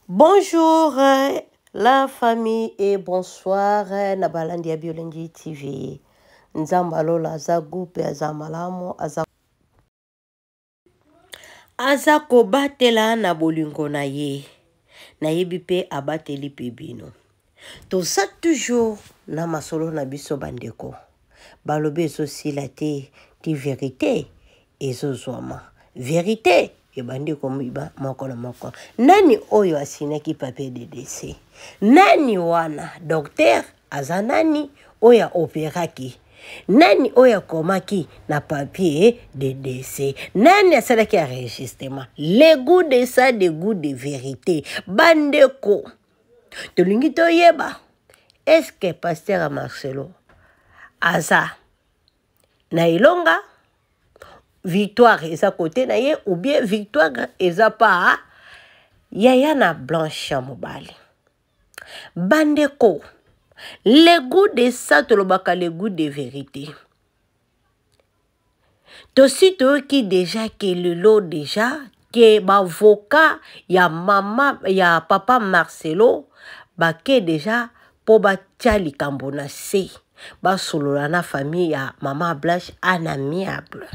Bonjour la famille et bonsoir Nabalandi Biolengi TV. Nzambalo la zagupe azamalamu azako batela na bolingo na ye. Na yebipe abateli pebino. To ça toujours na masolo na biso bandeko. Balobe ezo silate di vérité ezo zwama. Vérité e bandeko miba moko na moko. Nani oyo asinaki papier de décès? Nani wana docteur azanani oya operaki? Nani oya komaki na papier de décès? Nani asalaki enregistrement? Le goût de ça, le goût de vérité. Bandeko. Tolingi toyeba. Est-ce que pasteur Marcelo aza na ilonga victoire eza côté na ye ou bien victoire eza pa yaya na Blanche mobali? Bandeko. Le goût de ça, le goût de vérité. Tosito qui déjà, que le lot déjà, que avocat, ya maman, ya papa Marcelo, ke déjà, po ba tchali kambona se, ba solo na famille ya maman Blanche, anamiable.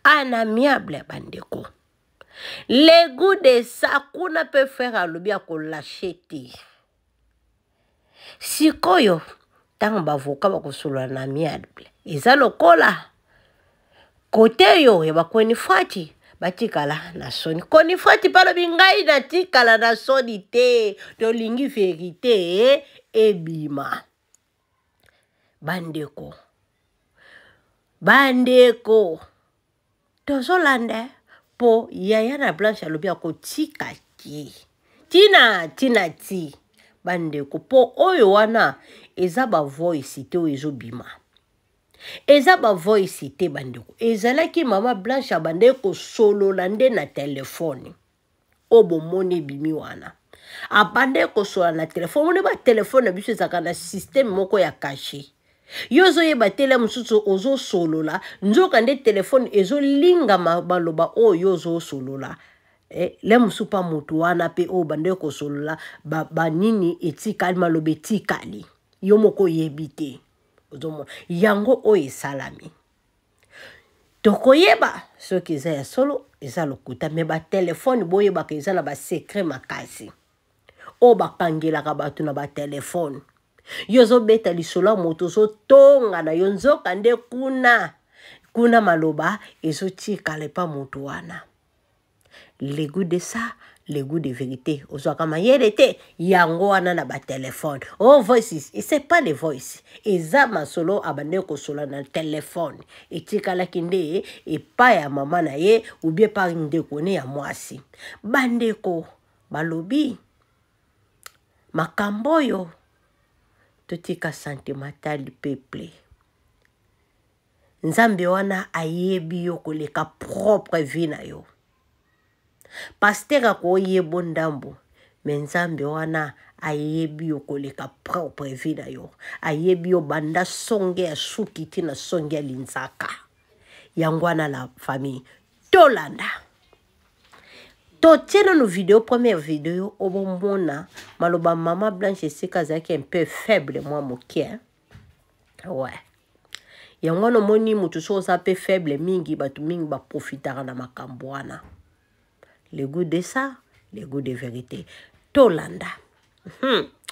Anamiable, bandeko. Le goût de ça, qu'on peut faire à l'obia qu'on l'achète. Sikoyo, tant bavoka bakosolo na amiable. Eza lokola. Kote yo, ya bakweni fati. Batikala na soni. Koni fati palo bingai na tikala na soni te. To lingi verite ebima. Bandeko. Bandeko. Tozolande po yaya na Blanche alobia ko tika ki. Tina ti. Bandeko po oyo wana eza ba voice te oyo bima. Eza ba voice te bandeko. Ezalaki mama Blanche bandeko solo lande na telefone. Obo moni bimi wana. Abandeko solo na telefone. Mone ba telefone biso ezaka na système moko ya caché. Yozo yeba tele mususu ozo solo la. Nzoka nde telefone ezo linga mabaloba o yozo solo la. Le musupa mutu wana pe o bandeko solola ba nini etikali malobe etikali yomoko yebite ozomo yango o esalami tokoyeba soki eza ya solo eza lokuta me ba telefone boyeba ke eza na ba secret makasi o bakangelaka bato na ba telefone yozo beta lisolo moto zo tonga na yonzoka nde kuna maloba ezo tikale pa mutu wana. Le goût de ça, le goût de vérité. Ozo kama yerete yango wana na ba téléphone. Oh voices, et c'est pas les voices. Eza masolo abande ko solo na téléphone. Etikala kinde e pa ya mama na ye ou bien pa ndeko ne ya mwasi. Bandeko balobi makamboyo totika sentimental peuple. Nzambe wana ayebi yo koleka propre vie na yo. Pasteur ko yebo ndambo menzambe wana ayebi yo koleka propre vie na yo. Ayebi yo banda songe ya sukiti na songe ya linzaka. Yangwana la famille tolanda. To tiena no vidéo, première vidéo, obomona maloba maman Blanche seka zaki un peu faible moi mokie. Ouais. Yangwana moni mutu so sa peu faible mingi batu mingi ba profitara na makambwana. Le goût de ça, le goût de vérité. Tolanda.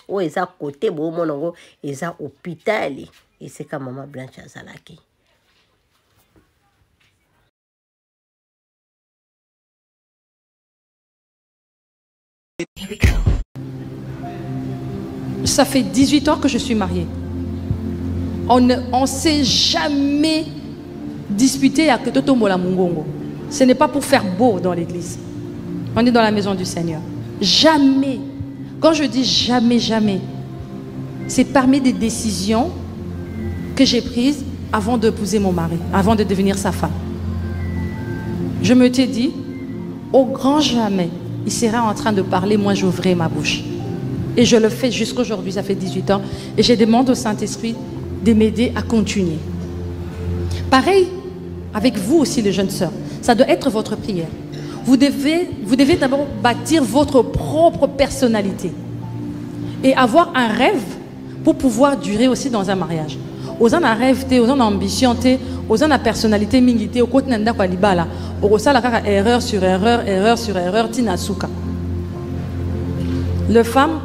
O eza côté bo monongo eza hôpital et c'est comme maman Blanche azalaki. Ça fait 18 ans que je suis mariée. On ne s'est jamais disputé à Ketoto Mola Mungongo. Ce n'est pas pour faire beau dans l'église. On est dans la maison du Seigneur. Jamais. Quand je dis jamais, jamais, c'est parmi des décisions que j'ai prises avant d'épouser mon mari, avant de devenir sa femme. Je me t'ai dit, au grand jamais, il sera en train de parler, moi j'ouvrais ma bouche. Et je le fais jusqu'aujourd'hui, ça fait 18 ans. Et je demande au Saint-Esprit de m'aider à continuer. Pareil avec vous aussi, les jeunes sœurs. Ça doit être votre prière. Vous devez d'abord bâtir votre propre personnalité. Et avoir un rêve pour pouvoir durer aussi dans un mariage. Aux gens un rêve, aux gens ambition, aux gens la personnalité mingité, au côté nanda kwa libala. Au ça la erreur sur erreur, tinasuka. Les femmes,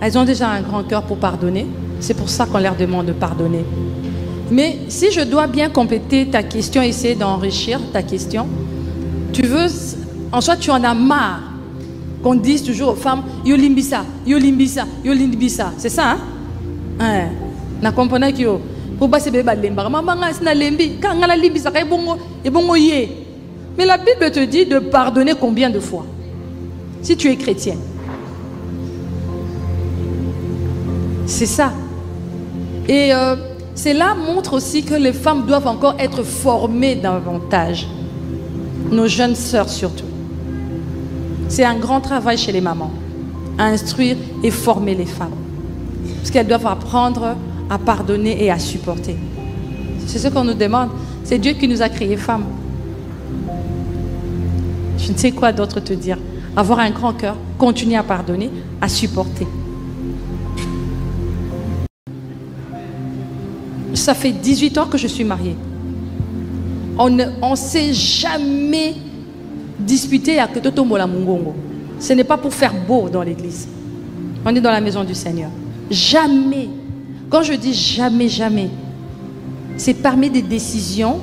elles ont déjà un grand cœur pour pardonner. C'est pour ça qu'on leur demande de pardonner. Mais si je dois bien compléter ta question, essayer d'enrichir ta question, tu veux, en soi, tu en as marre qu'on dise toujours aux femmes, yo limbisa, yo limbisa, yo limbisa. C'est ça, hein? Na comprenez que yo, pour pas se béba lemba, maman na lembi, quand on a limbisa, et bon yé. Mais la Bible te dit de pardonner combien de fois? Si tu es chrétien. C'est ça. Et cela montre aussi que les femmes doivent encore être formées davantage. Nos jeunes sœurs surtout. C'est un grand travail chez les mamans. À instruire et former les femmes. Parce qu'elles doivent apprendre à pardonner et à supporter. C'est ce qu'on nous demande. C'est Dieu qui nous a créées femmes. Je ne sais quoi d'autre te dire. Avoir un grand cœur, continuer à pardonner, à supporter. Ça fait 18 ans que je suis mariée. On ne s'est jamais disputé à Toto Mola Mungongo. Ce n'est pas pour faire beau dans l'église. On est dans la maison du Seigneur. Jamais. Quand je dis jamais, jamais, c'est parmi des décisions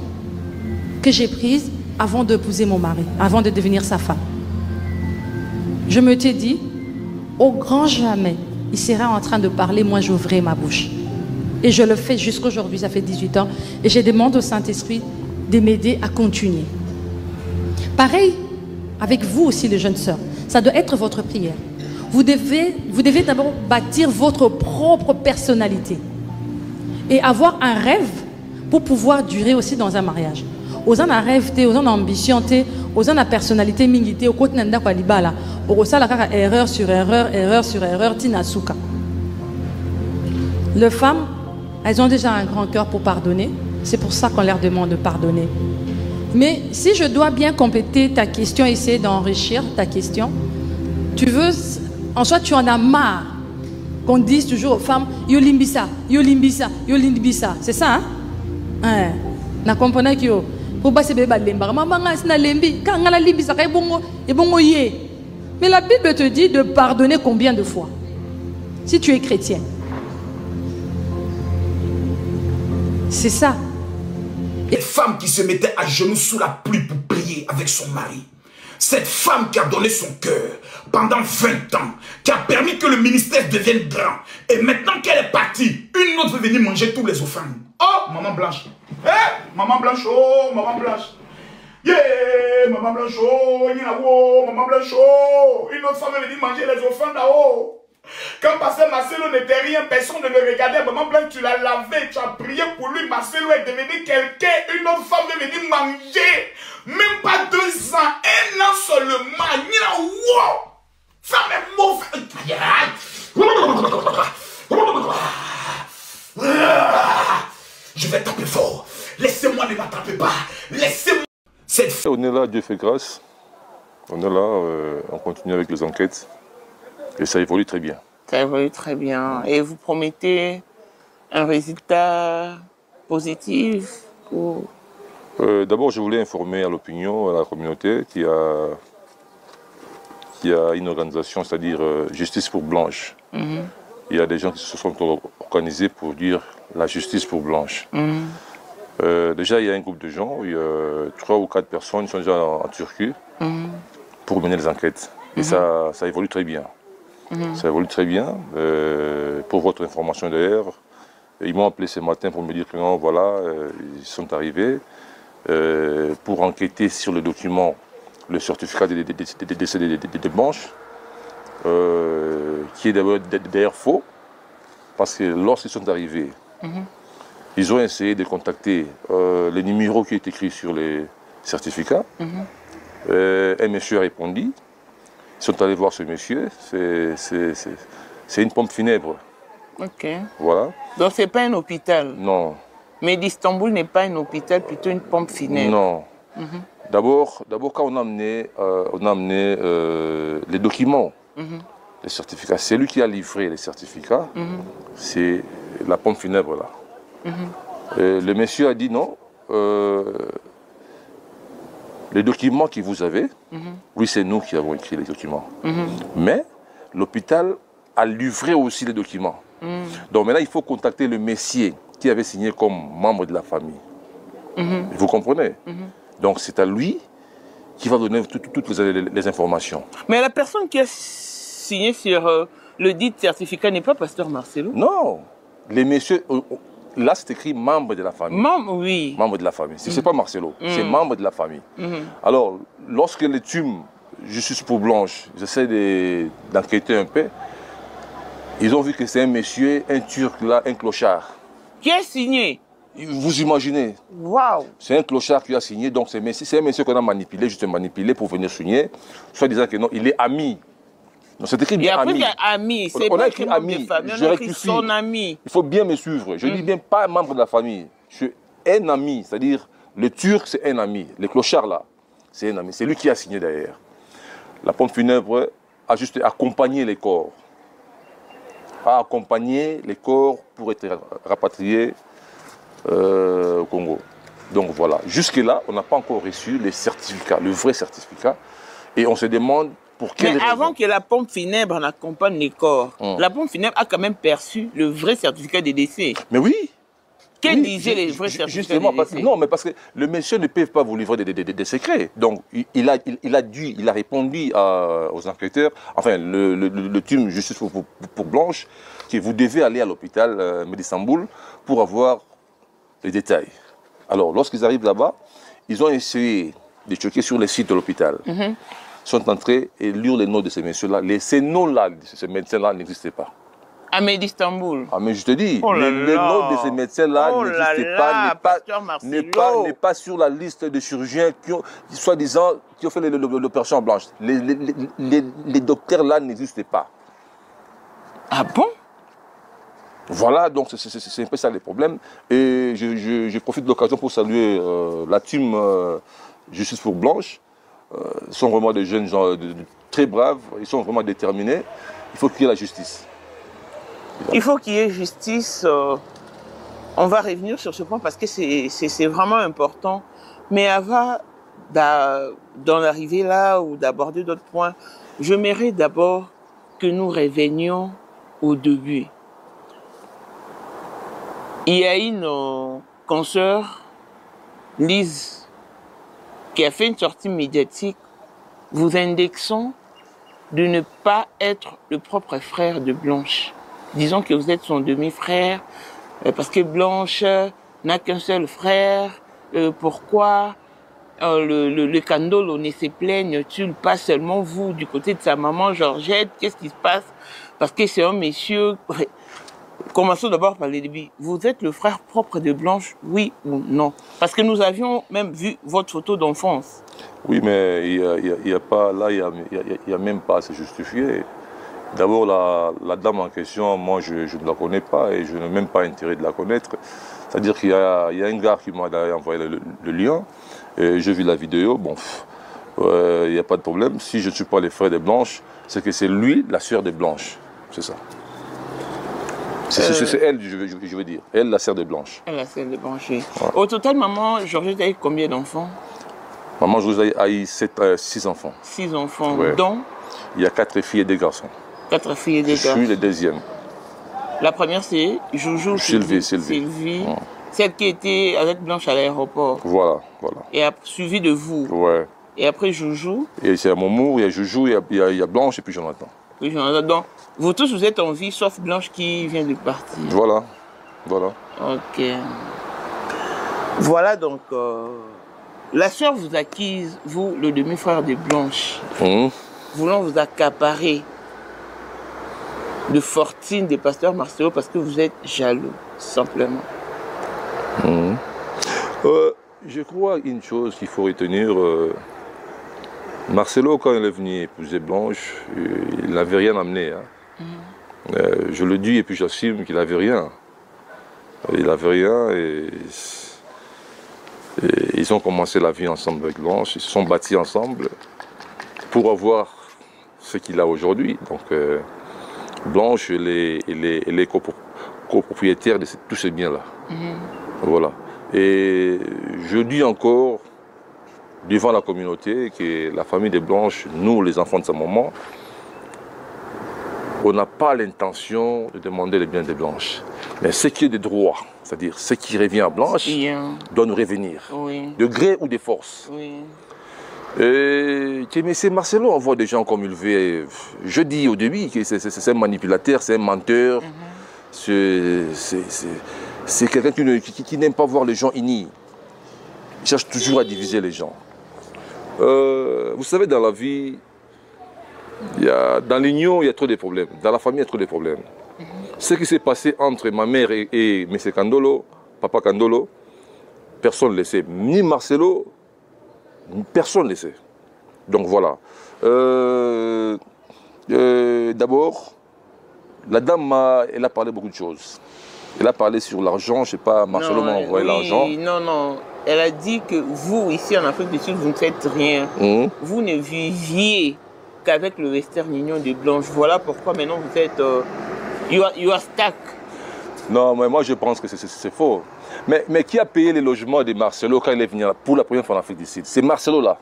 que j'ai prises avant d'épouser mon mari, avant de devenir sa femme. Je me t'ai dit, au grand jamais, il sera en train de parler, moi j'ouvrirai ma bouche. Et je le fais jusqu'aujourd'hui, ça fait 18 ans. Et je demande au Saint-Esprit de m'aider à continuer. Pareil avec vous aussi, les jeunes sœurs. Ça doit être votre prière. Vous devez d'abord bâtir votre propre personnalité. Et avoir un rêve pour pouvoir durer aussi dans un mariage. Aux gens un rêve, aux gens ambition, aux gens la personnalité mingité, au côté nanda kwa libala. Au ça la erreur sur erreur, tinasuka. Les femmes, elles ont déjà un grand cœur pour pardonner. C'est pour ça qu'on leur demande de pardonner. Mais si je dois bien compléter ta question, essayer d'enrichir ta question, tu veux, en soi, tu en as marre qu'on dise toujours aux femmes, yo limbisa, yo limbisa, yo limbisa. C'est ça, hein? Na comprenez que yo, pour pas se béba lemba, maman na lembi, quand on a limbisa, et bon yé. Mais la Bible te dit de pardonner combien de fois? Si tu es chrétien. C'est ça. Les femmes qui se mettaient à genoux sous la pluie pour prier avec son mari. Cette femme qui a donné son cœur pendant 20 ans, qui a permis que le ministère devienne grand. Et maintenant qu'elle est partie, une autre veut venir manger tous les offrandes. Oh, maman Blanche. Eh, maman Blanche, oh, maman Blanche. Yeah, maman Blanche, oh, maman Blanche, oh. Une autre femme veut venir manger les offrandes là-haut. Quand Pasteur Marcelo n'était rien, personne ne le regardait. Maman Blanche, tu l'as lavé, tu as prié pour lui. Marcelo est devenu quelqu'un. Une autre femme est venue manger. Même pas 2 ans, 1 an seulement. Wow! Femme est mauvaise. Je vais taper fort. Laissez-moi, ne m'attrapez pas. Laissez-moi. On est là, Dieu fait grâce. On est là, on continue avec les enquêtes. Et ça évolue très bien. Ça évolue très bien. Et vous promettez un résultat positif ou... D'abord, je voulais informer à l'opinion, à la communauté, qu'il y a une organisation, c'est-à-dire Justice pour Blanche. Il y a des gens qui se sont organisés pour dire la justice pour Blanche. Déjà, il y a un groupe de gens, il y a 3 ou 4 personnes qui sont déjà en Turquie pour mener les enquêtes. Et ça évolue très bien. Ça évolue très bien. Pour votre information d'ailleurs, ils m'ont appelé ce matin pour me dire que non, voilà, ils sont arrivés pour enquêter sur le document, le certificat de décès de Blanche, qui est d'ailleurs faux, parce que lorsqu'ils sont arrivés, ils ont essayé de contacter les numéros qui étaient écrits sur les certificats. Un monsieur a répondu. Ils sont allés voir ce monsieur, C'est une pompe funèbre. Ok. Voilà. Donc, ce n'est pas un hôpital. Non. Mais d'Istanbul n'est pas un hôpital, plutôt une pompe funèbre. Non. D'abord, quand on a amené les documents, les certificats, c'est lui qui a livré les certificats, c'est la pompe funèbre là. Le monsieur a dit non, les documents que vous avez, oui c'est nous qui avons écrit les documents, mais l'hôpital a livré aussi les documents. Donc maintenant il faut contacter le messier qui avait signé comme membre de la famille. Vous comprenez? Donc c'est à lui qui va donner toutes les informations. Mais la personne qui a signé sur le dit certificat n'est pas pasteur Marcelo? Non. Les messieurs, là c'est écrit membre de la famille. Membre, oui. Membre de la famille. Ce n'est pas Marcelo, c'est membre de la famille. Alors, lorsque les TUM, Justice pour Blanche, j'essaie d'enquêter un peu, ils ont vu que c'est un monsieur, un Turc là, un clochard. Qui a signé? Vous imaginez? Waouh! C'est un clochard qui a signé, donc c'est un monsieur qu'on a manipulé, juste manipulé pour venir signer, soit disant que non, il est ami. C'est écrit bien ami. Ami, c'est pas écrit ami. Je rectifie. Son ami. Il faut bien me suivre. Je dis bien pas membre de la famille. Je suis un ami, c'est-à-dire le Turc c'est un ami. Le clochard là, c'est un ami. C'est lui qui a signé derrière. La pompe funèbre a juste accompagné les corps. A accompagné les corps pour être rapatriés au Congo. Donc voilà, jusque-là, on n'a pas encore reçu les certificats, le vrai certificat. Et on se demande pour quelle raison. Mais avant que la pompe funèbre accompagne les corps, la pompe funèbre a quand même perçu le vrai certificat de décès. Mais oui. Que disaient les vrais certificats de décès? Non, mais parce que le monsieur ne peut pas vous livrer des secrets. Donc, il a répondu aux enquêteurs, enfin, le team Justice pour Blanche, que vous devez aller à l'hôpital d'Istanbul pour avoir les détails. Alors, lorsqu'ils arrivent là-bas, ils ont essayé de checker sur les sites de l'hôpital. Ils sont entrés et lire les noms de ces messieurs-là. Ces noms-là, de ces médecins-là n'existaient pas. Ah, mais d'Istanbul. Ah, mais je te dis, les noms de ces médecins-là n'existaient pas, n'est pas sur la liste de chirurgiens qui ont, soi-disant, qui ont fait l'opération blanche. Les docteurs-là n'existaient pas. Ah bon? Voilà, donc c'est un peu ça les problèmes. Et je profite de l'occasion pour saluer la team Justice pour Blanche. Ils sont vraiment des jeunes gens très braves, ils sont vraiment déterminés. Il faut qu'il y ait la justice. Il faut qu'il y ait justice. On va revenir sur ce point parce que c'est vraiment important. Mais avant d'en arriver là ou d'aborder d'autres points, j'aimerais d'abord que nous revenions au début. Il y a une consoeur, Lise, qui a fait une sortie médiatique vous indexant de ne pas être le propre frère de Blanche. Disons que vous êtes son demi-frère, parce que Blanche n'a qu'un seul frère. Pourquoi le Kandolo ne se plaigne-t-il pas seulement vous, du côté de sa maman Georgette? Qu'est-ce qui se passe? Parce que c'est un monsieur... Commençons d'abord par les débuts. Vous êtes le frère propre de Blanche, oui ou non? Parce que nous avions même vu votre photo d'enfance. Oui, mais il n'y a pas, là, il n'y a même pas à se justifier. D'abord, la dame en question, moi, je ne la connais pas et je n'ai même pas intérêt de la connaître. C'est-à-dire qu'il y a un gars qui m'a envoyé le lien, j'ai vu la vidéo, bon, il n'y a pas de problème. Si je ne suis pas les frères de Blanche, c'est que c'est lui, la sœur de Blanche. C'est ça. C'est elle, je veux dire. Elle, la sœur de Blanche. Elle, la sœur de Blanche, oui. Ouais. Au total, maman Georgette a eu combien d'enfants? Maman Georgette a eu 6 enfants. 6 enfants, ouais. Dont? Il y a 4 filles et 2 garçons. 4 filles et 2 garçons. Je suis le deuxième. La première, c'est Joujou Sylvie. Ouais. Celle qui était avec Blanche à l'aéroport. Voilà. Et a suivi de vous. Ouais. Et après Joujou? Et c'est à Momour, il y a Joujou, il y a Blanche et puis Jonathan. Oui, Jonathan. Donc, vous tous, vous êtes en vie, sauf Blanche qui vient de partir. Voilà. Ok. Voilà donc, la sœur vous acquise, vous, le demi-frère de Blanche, voulant vous accaparer de fortune des pasteurs Marcelo parce que vous êtes jaloux, simplement. Je crois une chose qu'il faut retenir. Marcelo, quand il est venu épouser Blanche, il n'avait rien amené. Hein. Je le dis et puis j'assume qu'il n'avait rien. Il n'avait rien et ils ont commencé la vie ensemble avec Blanche. Ils se sont bâtis ensemble pour avoir ce qu'il a aujourd'hui. Donc Blanche, elle est copropriétaire de tous ces biens-là. Voilà. Et je dis encore devant la communauté que la famille de Blanche, nous les enfants de sa maman, on n'a pas l'intention de demander les biens de Blanche. Mais ce qui est de droit, c'est-à-dire ce qui revient à Blanche, doit nous revenir, de gré ou de force. Mais c'est Marcelo, on voit des gens comme il veut. Je dis au début que c'est un manipulateur, c'est un menteur, c'est quelqu'un qui n'aime pas voir les gens unis. Il cherche toujours à diviser les gens. Vous savez, dans la vie, dans l'union, il y a trop de problèmes. Dans la famille, il y a trop de problèmes. Ce qui s'est passé entre ma mère et M. Kandolo, Papa Kandolo, personne ne le sait. Ni Marcelo, personne ne le sait. Donc voilà. D'abord, la dame, elle a parlé beaucoup de choses. Elle a parlé sur l'argent, je ne sais pas, Marcelo m'a envoyé l'argent. Non. Elle a dit que vous, ici en Afrique du Sud, vous ne faites rien. Vous ne viviez qu'avec le Western Union de Blanche. Voilà pourquoi maintenant vous êtes... you are stuck. Non, mais moi je pense que c'est faux. Mais qui a payé les logements de Marcelo quand il est venu pour la première fois en Afrique du Sud? C'est Marcelo là.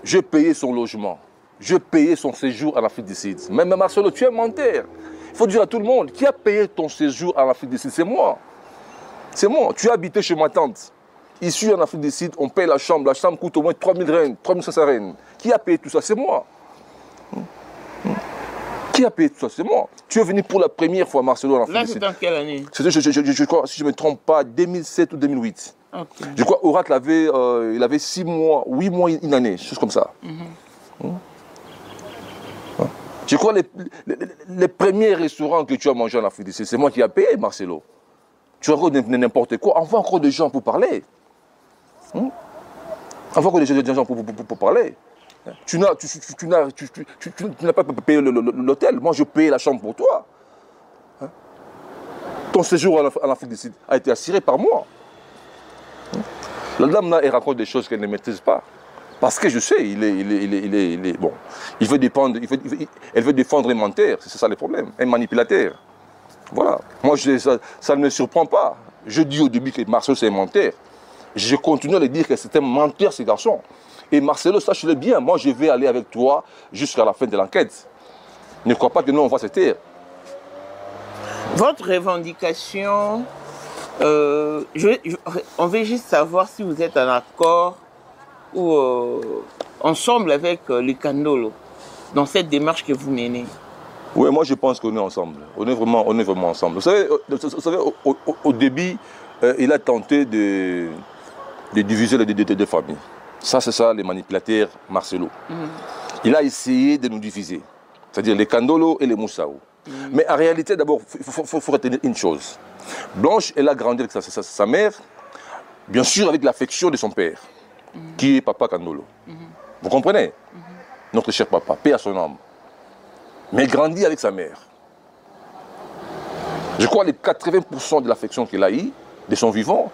Je payais son logement. Je payais son séjour en Afrique du Sud. Mais Marcelo, tu es menteur. Il faut dire à tout le monde, qui a payé ton séjour en Afrique du Sud? C'est moi. C'est moi. Tu as habité chez ma tante. Ici en Afrique du Sud, on paye la chambre. La chambre coûte au moins 3000 rennes, 3500 rennes. Qui a payé tout ça? C'est moi. Qui a payé tout ça? C'est moi. Tu es venu pour la première fois à Marcelo en Afrique du Sud. Là, c'est en quelle année? C'était, je crois, si je ne me trompe pas, 2007 ou 2008. Okay. Je crois qu'Oracle il avait 6 mois, 8 mois, une année, chose comme ça. Je crois les premiers restaurants que tu as mangé en Afrique du Sud, c'est moi qui ai payé, Marcelo. Tu as encore n'importe quoi. Envoie encore des gens pour parler. Envoie encore des gens pour parler. Tu n'as pas payé l'hôtel. Moi, je payais la chambre pour toi. Ton séjour en Afrique du Sud a été assuré par moi. La dame là, elle raconte des choses qu'elle ne maîtrise pas. Parce que je sais, bon, elle veut défendre un menteur, c'est ça le problème, un manipulateur. Voilà. Moi, ça ne me surprend pas. Je dis au début que Marcelo, c'est un menteur. Je continue à le dire que c'est un menteur, ce garçon. Et Marcelo, sache-le bien, moi, je vais aller avec toi jusqu'à la fin de l'enquête. Ne crois pas que nous, on va se taire. Votre revendication, on veut juste savoir si vous êtes en accord ou ensemble avec le Kandolo dans cette démarche que vous menez. Oui, moi je pense qu'on est ensemble. On est vraiment ensemble. Vous savez au début, il a tenté de diviser les deux familles. Ça, c'est ça, les manipulateurs Marcelo. Il a essayé de nous diviser. C'est-à-dire les Kandolo et les Moussao. Mais en réalité, d'abord, il faut retenir une chose. Blanche, elle a grandi avec sa mère, bien sûr avec l'affection de son père, qui est Papa Kandolo. Vous comprenez? Notre cher papa, paix à son âme. Mais elle grandit avec sa mère. Je crois que les 80% de l'affection qu'elle a eue, de son vivant,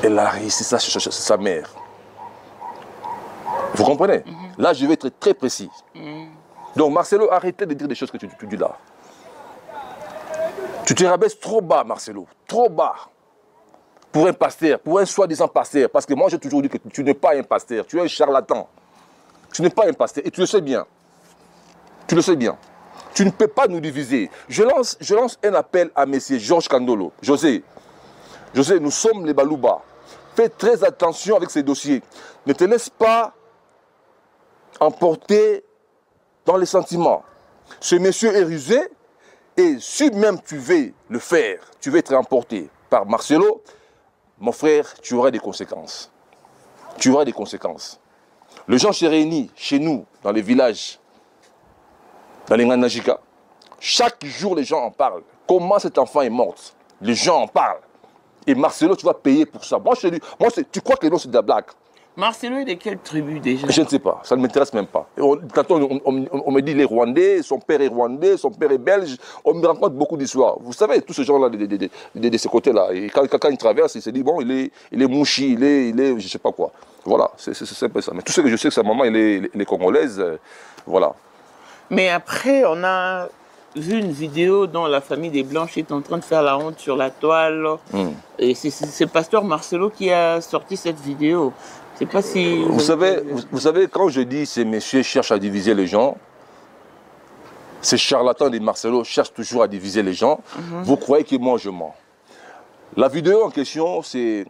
elle a réussi ça chez sa mère. Vous comprenez? Là, je vais être très précis. Donc, Marcelo, arrêtez de dire des choses que tu dis là. Tu te rabaisses trop bas, Marcelo. Trop bas. Pour un pasteur, pour un soi-disant pasteur. Parce que moi, j'ai toujours dit que tu n'es pas un pasteur. Tu es un charlatan. Tu n'es pas un pasteur. Et tu le sais bien. Tu le sais bien. Tu ne peux pas nous diviser. Je lance un appel à M. Georges Kandolo. José, nous sommes les Balouba. Fais très attention avec ces dossiers. Ne te laisse pas emporter dans les sentiments. Ce monsieur est rusé et si même tu veux le faire, tu veux être emporté par Marcelo, mon frère, tu auras des conséquences. Tu auras des conséquences. Les gens se réunissent chez nous, dans les villages, dans les Nganajika. Chaque jour, les gens en parlent. Comment cet enfant est mort? Les gens en parlent. Et Marcelo, tu vas payer pour ça. Moi, je te dis, tu crois que les noms, c'est de la blague? Marcelo est de quelle tribu déjà? Je ne sais pas, ça ne m'intéresse même pas. Quand on me dit les Rwandais, son père est rwandais, son père est belge, on me raconte beaucoup d'histoires. Vous savez, tous ces gens-là de ce côté-là, et quand ils traversent, ils se disent, bon, il est mouchi, il est je ne sais pas quoi. Voilà, c'est un peu ça. Mais tout ce que je sais, que sa maman, elle est congolaise, voilà. Mais après, on a vu une vidéo dont la famille des Blanches est en train de faire la honte sur la toile. Et c'est Pasteur Marcelo qui a sorti cette vidéo. Je sais pas si... Vous savez, quand je dis ces messieurs cherchent à diviser les gens, ces charlatans de Marcelo cherchent toujours à diviser les gens, vous croyez que moi je mens. La vidéo en question, c'est...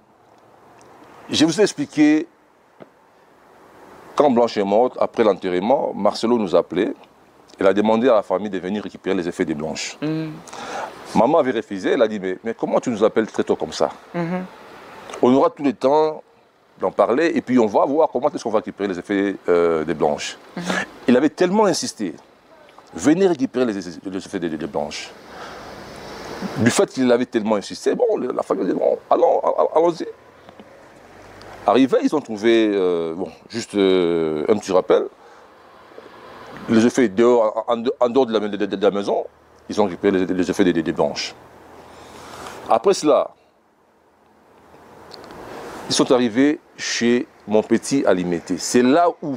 Je vous ai expliqué, quand Blanche est morte, après l'enterrement, Marcelo nous a appelé. Il a demandé à la famille de venir récupérer les effets des Blanches. Maman avait refusé, elle a dit, mais comment tu nous appelles très tôt comme ça? On aura tout le temps d'en parler et puis on va voir comment est-ce qu'on va récupérer les effets des Blanches. Il avait tellement insisté, venez récupérer les effets des Blanches. Du fait qu'il avait tellement insisté, bon, la famille dit, bon, allons-y. Arrivés, ils ont trouvé, bon, juste un petit rappel, les effets dehors, en dehors de la maison, ils ont récupéré les effets des Blanches. Après cela, ils sont arrivés chez mon petit Alimété. C'est là où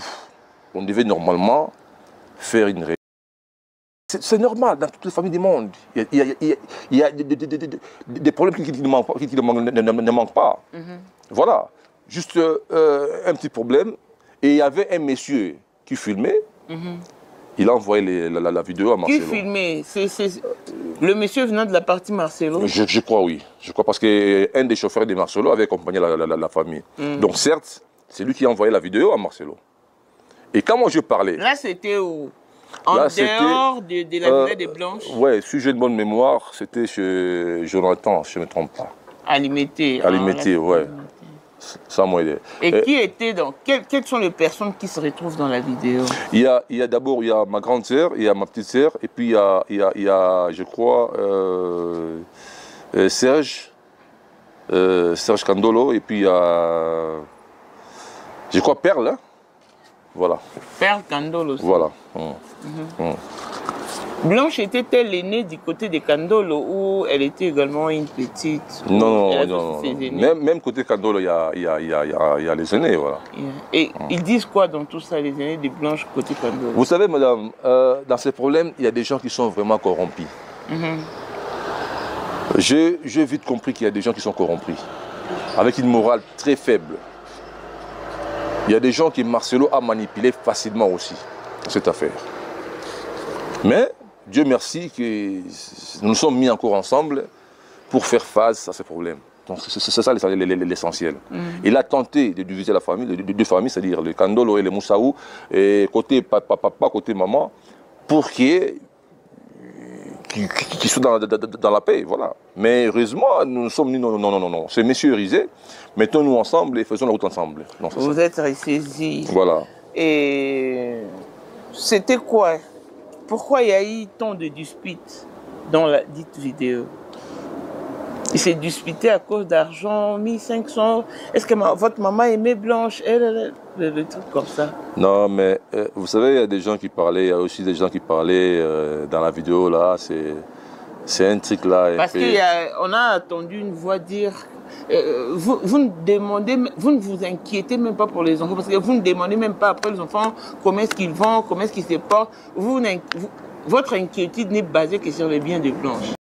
on devait normalement faire une réunion. C'est normal dans toutes les familles du monde. Il y a des problèmes qui ne manquent pas. Voilà, juste un petit problème. Et il y avait un monsieur qui filmait. Il a envoyé la vidéo à Marcelo. Qui filmait? Le monsieur venant de la partie Marcelo? Je crois, oui. Je crois parce qu'un des chauffeurs de Marcelo avait accompagné la famille. Donc certes, c'est lui qui a envoyé la vidéo à Marcelo. Et quand moi je parlais... Là, c'était où? En dehors de la villa des Blanches? Oui, si j'ai une bonne mémoire, c'était chez Jonathan, si je ne me trompe pas. Alimété. Alimété, oui. Ça m'a aidé. Et qui était dans... Quelles sont les personnes qui se retrouvent dans la vidéo? Il y a d'abord ma grande sœur, il y a ma petite sœur, et puis il y a je crois, Serge Candolo, et puis il y a, je crois, Perle. Hein? Voilà. Perle Candolo aussi. Voilà. Blanche était-elle l'aînée du côté de Candolo ou elle était également une petite? Non. Même côté Candolo, il y a les aînés, voilà. Et ils disent quoi dans tout ça, les aînés de Blanche côté Candolo? Vous savez, madame, dans ces problèmes, il y a des gens qui sont vraiment corrompus. J'ai vite compris qu'il y a des gens qui sont corrompus, avec une morale très faible. Il y a des gens que Marcelo a manipulé facilement aussi, dans cette affaire. Mais, Dieu merci que nous nous sommes mis encore ensemble pour faire face à ces problèmes. Donc c'est ça l'essentiel. Il a tenté de diviser la famille, les deux familles, c'est-à-dire le Kandolo et le Moussaou, et côté papa, côté maman, pour qu'ils soient dans la paix, voilà. Mais heureusement, nous sommes dit non. C'est messieurs Rizé, mettons-nous ensemble et faisons la route ensemble. Non, vous êtes ressaisis. Voilà. Et c'était quoi? Pourquoi il y a eu tant de disputes dans la dite vidéo? Il s'est disputé à cause d'argent, 1500. Est-ce que votre maman aimait Blanche? Le truc comme ça. Non, mais vous savez, il y a des gens qui parlaient, il y a aussi des gens qui parlaient dans la vidéo là, c'est un truc là. Parce qu'on a entendu une voix dire, vous ne vous inquiétez même pas pour les enfants, parce que vous ne demandez même pas après les enfants comment est-ce qu'ils vont, comment est-ce qu'ils se portent. Votre inquiétude n'est basée que sur les biens de Blanche.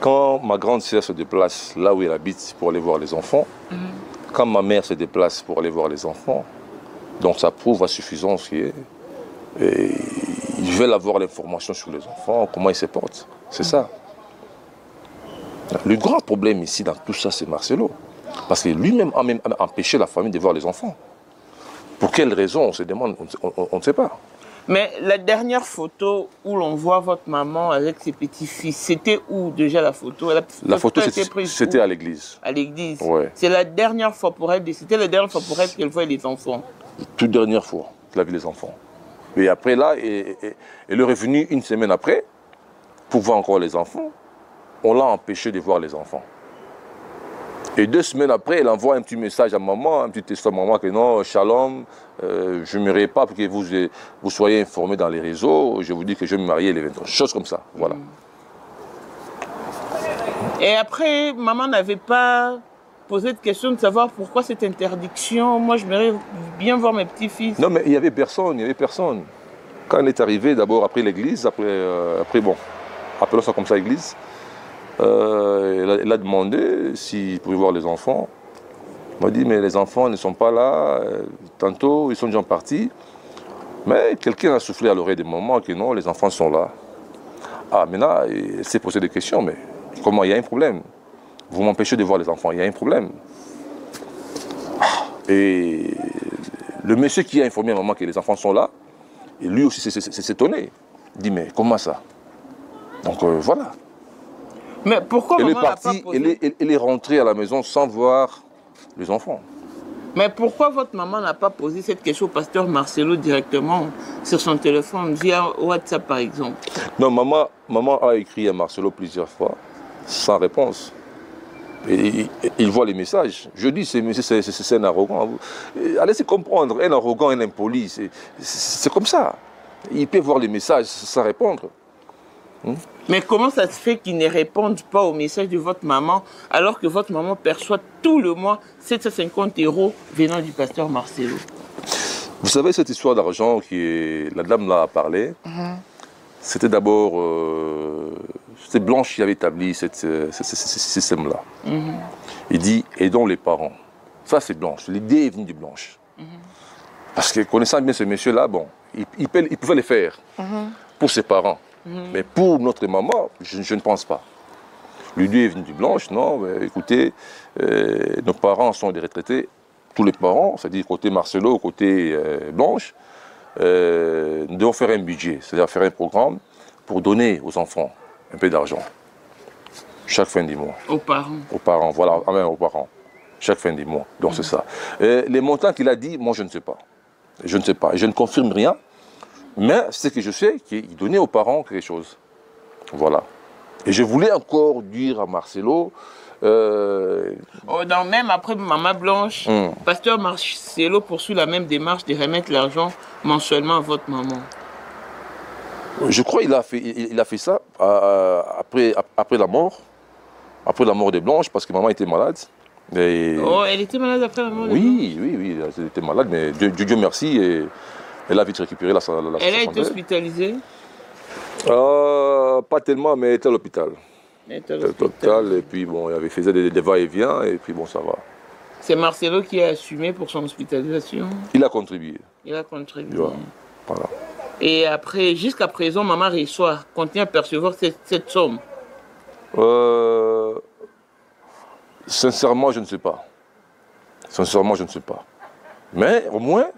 Quand ma grande sœur se déplace là où elle habite pour aller voir les enfants, quand ma mère se déplace pour aller voir les enfants, donc ça prouve à suffisance qu'ils veulent avoir l'information sur les enfants, comment ils se portent. C'est ça. Le grand problème ici dans tout ça, c'est Marcelo. Parce que lui-même a même empêché la famille de voir les enfants. Pour quelle raison, on se demande, on ne sait pas. Mais la dernière photo où l'on voit votre maman avec ses petits-fils, c'était où déjà la photo? La photo, c'était à l'église. À l'église. Ouais. C'est la dernière fois pour elle, c'était la dernière fois pour elle qu'elle voit les enfants. Toute dernière fois qu'elle a vu les enfants. Et après là, elle est revenue une semaine après pour voir encore les enfants. On l'a empêché de voir les enfants. Et 2 semaines après, elle envoie un petit message à maman, un petit texto à maman que non, Shalom, je ne m'aimerais pas pour que vous soyez informés dans les réseaux. Je vous dis que je vais me marier les 20 ans. Chose comme ça, voilà. Et après, maman n'avait pas posé de question de savoir pourquoi cette interdiction. Moi, je voudrais bien voir mes petits-fils. Non, mais il n'y avait personne, il n'y avait personne. Quand elle est arrivée, d'abord après l'église, après bon, appelons ça comme ça l'église, elle a demandé s'il pouvait voir les enfants. Elle m'a dit, mais les enfants ne sont pas là. Tantôt, ils sont déjà partis. Mais quelqu'un a soufflé à l'oreille des mamans que non, les enfants sont là. Ah, maintenant, elle s'est posé des questions, mais comment, il y a un problème. Vous m'empêchez de voir les enfants, il y a un problème. Et le monsieur qui a informé maman que les enfants sont là, et lui aussi s'est étonné. Il dit, mais comment ça? Donc voilà. Mais pourquoi elle maman est partie, elle est rentrée à la maison sans voir les enfants. Mais pourquoi votre maman n'a pas posé cette question au pasteur Marcelo directement sur son téléphone, via WhatsApp par exemple? Non, maman a écrit à Marcelo plusieurs fois, sans réponse. Et il voit les messages. Je dis, c'est un arrogant. Allez se comprendre, un arrogant, un impoli, c'est comme ça. Il peut voir les messages sans répondre. Mais comment ça se fait qu'ils ne répondent pas aux messages de votre maman alors que votre maman perçoit tout le mois 750 € venant du pasteur Marcelo? Vous savez, cette histoire d'argent la dame l'a parlé, c'était d'abord c'était Blanche qui avait établi ce système-là. Il dit, aidons les parents. Ça, c'est Blanche. L'idée est venue de Blanche. Parce que connaissant bien ce monsieur-là, bon, il pouvait le faire pour ses parents. Mais pour notre maman, je ne pense pas. L'idée est venue de Blanche, non, mais écoutez, nos parents sont des retraités, tous les parents, c'est-à-dire côté Marcelo, côté Blanche, nous devons faire un budget, c'est-à-dire faire un programme pour donner aux enfants un peu d'argent, chaque fin du mois. Aux parents? Aux parents, voilà, même aux parents, chaque fin du mois, donc c'est ça. Les montants qu'il a dit, moi je ne sais pas. Je ne sais pas, je ne confirme rien. Mais ce que je sais, c'est qu'il donnait aux parents quelque chose. Voilà. Et je voulais encore dire à Marcelo... non, même après Maman Blanche, pasteur Marcelo poursuit la même démarche de remettre l'argent mensuellement à votre maman. Je crois qu'il a fait ça après la mort. Après la mort de Blanche, parce que maman était malade. Et... Oh, elle était malade après la mort de Blanche? Oui, elle était malade, mais Dieu merci. Et... elle a vite récupéré la santé. Elle a été hospitalisée? Pas tellement, mais elle était à l'hôpital. Elle était à l'hôpital. Et puis bon, il faisait des va-et-vient, et puis bon, ça va. C'est Marcelo qui a assumé pour son hospitalisation? Il a contribué. Il a contribué. Voilà. Et après, jusqu'à présent, maman reçoit, continue à percevoir cette somme? Sincèrement, je ne sais pas. Sincèrement, je ne sais pas. Mais au moins,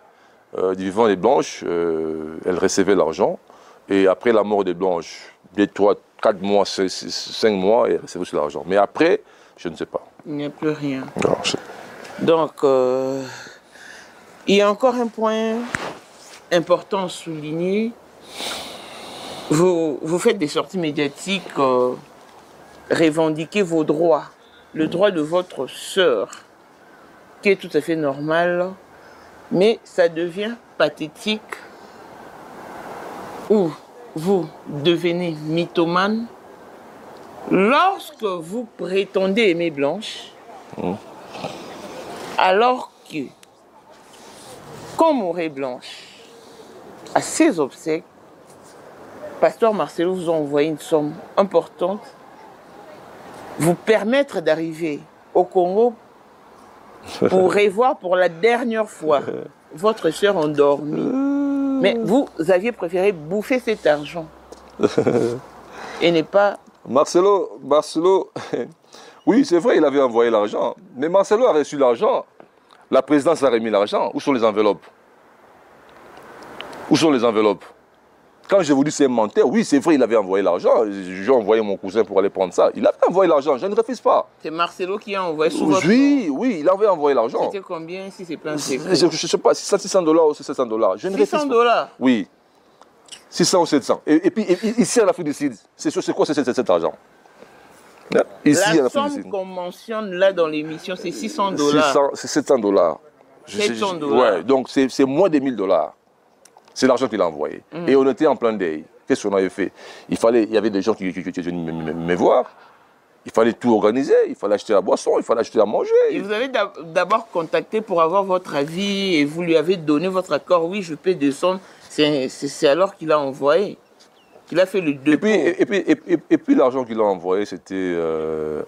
du vivant des Blanches, elle recevait l'argent. Et après la mort des Blanches, 2, 3, 4 mois, 5 mois, elle recevait aussi l'argent. Mais après, je ne sais pas. Il n'y a plus rien. Non, donc, il y a encore un point important à souligner. Vous faites des sorties médiatiques, revendiquez vos droits. Le droit de votre sœur, qui est tout à fait normal. Mais ça devient pathétique où vous devenez mythomane lorsque vous prétendez aimer Blanche, alors que, quand mourait Blanche, à ses obsèques, pasteur Marcelo vous a envoyé une somme importante vous permettre d'arriver au Congo pour revoir pour la dernière fois votre soeur endormie. Mais vous aviez préféré bouffer cet argent et ne pas... Marcelo, oui, c'est vrai, il avait envoyé l'argent. Mais Marcelo a reçu l'argent. La présidence a remis l'argent. Où sont les enveloppes? Où sont les enveloppes? Quand je vous dis c'est un menteur, oui, c'est vrai, il avait envoyé l'argent. J'ai envoyé mon cousin pour aller prendre ça. Il avait envoyé l'argent, je ne refuse pas. C'est Marcelo qui a envoyé sous votre... Oui, il avait envoyé l'argent. C'était combien si c'est plein de Je ne sais pas, $600 ou $700. Je ne refuse pas. $600? Oui. 600 ou 700. Et puis, ici, à l'Afrique du Sud, c'est quoi cet argent? Ici, la somme qu'on mentionne là dans l'émission, c'est $600. C'est $700. $700. Ouais, donc c'est moins de $1000. C'est l'argent qu'il a envoyé. Et on était en plein deuil. Qu'est-ce qu'on avait fait? Il y avait des gens qui venaient me voir. Il fallait tout organiser. Il fallait acheter la boisson, il fallait acheter à manger. Et vous avez d'abord contacté pour avoir votre avis et vous lui avez donné votre accord. Oui, je peux descendre. C'est alors qu'il a envoyé. Il a fait le dépôt. Et puis l'argent qu'il a envoyé, c'était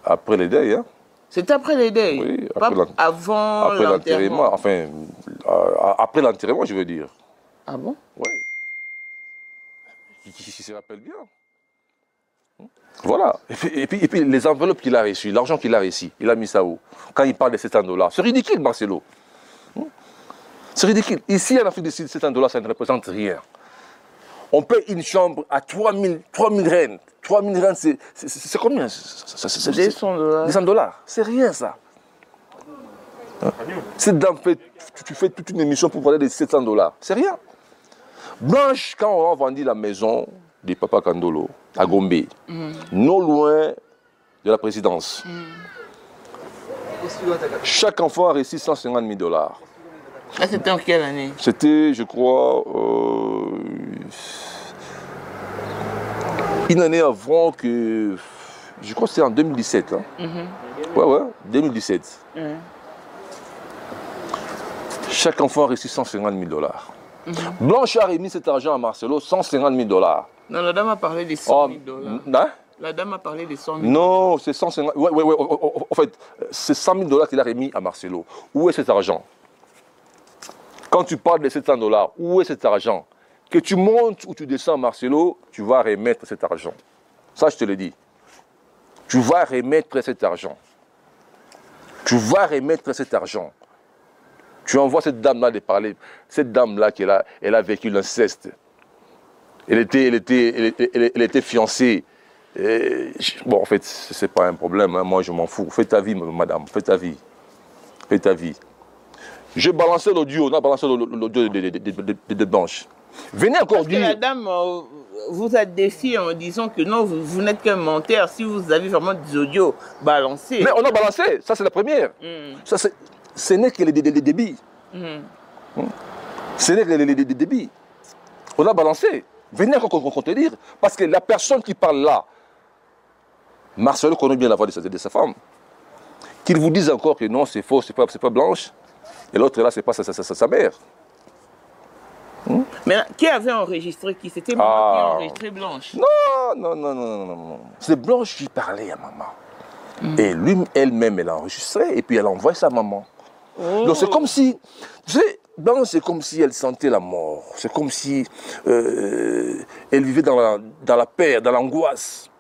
après les deuils. Hein? C'était après les deuils? Oui, pas avant l'enterrement. Enfin, après l'enterrement, je veux dire. Ah bon? Oui. Qui se rappelle bien. Voilà. Et puis les enveloppes qu'il a reçues, l'argent qu'il a reçu, il a mis ça où? Quand il parle de $700. C'est ridicule, Marcelo. C'est ridicule. Ici, en Afrique du Sud, $700, ça ne représente rien. On paye une chambre à 3000 rennes. 3000 rennes, c'est combien? $200. C'est rien, ça. Cette dame tu fais toute une émission pour parler de $700. C'est rien. Blanche, quand on a vendu la maison de Papa Kandolo à Gombe, non loin de la présidence, chaque enfant a reçu $150 000. Ah, c'était en quelle année? C'était, je crois, une année avant que... Je crois que c'était en 2017. Hein. Ouais, 2017. Chaque enfant a reçu $150 000. Blanche a remis cet argent à Marcelo, $150 000. Non, la dame a parlé des $100 000. Hein? La dame a parlé des $100 000. Non, c'est 150 000. Ouais. En fait, c'est $100 000 qu'il a remis à Marcelo. Où est cet argent? Quand tu parles de $700, où est cet argent? Que tu montes ou tu descends, Marcelo, tu vas remettre cet argent. Ça, je te le dis. Tu vas remettre cet argent. Tu vas remettre cet argent. Tu envoies cette dame-là de parler. Cette dame-là, elle a vécu l'inceste. Elle était fiancée. Bon, en fait, ce n'est pas un problème. Hein. Moi, je m'en fous. Fais ta vie, madame. Fais ta vie. Fais ta vie. Je balançais l'audio. On a balancé l'audio de Blanche. Venez encore dire... Parce que la dame vous a défié en disant que non, vous n'êtes qu'un menteur si vous avez vraiment des audios balancés. Mais on a balancé. Ça, c'est la première. Ça, ce n'est que les débits. Ce n'est que les débits. On a balancé. Venez encore te dire. Parce que la personne qui parle là, Marcelo connaît bien la voix de sa femme. Qu'il vous dise encore que non, c'est faux, c'est pas Blanche. Et l'autre là, c'est pas sa mère. Mais qui avait enregistré qui? C'était maman qui a enregistré Blanche? Non. C'est Blanche qui parlait à maman. Et elle-même, elle a enregistré et puis elle a envoyé sa maman. Donc c'est comme si, tu sais, Blanche, c'est comme si elle sentait la mort. C'est comme si elle vivait dans la peur, dans l'angoisse.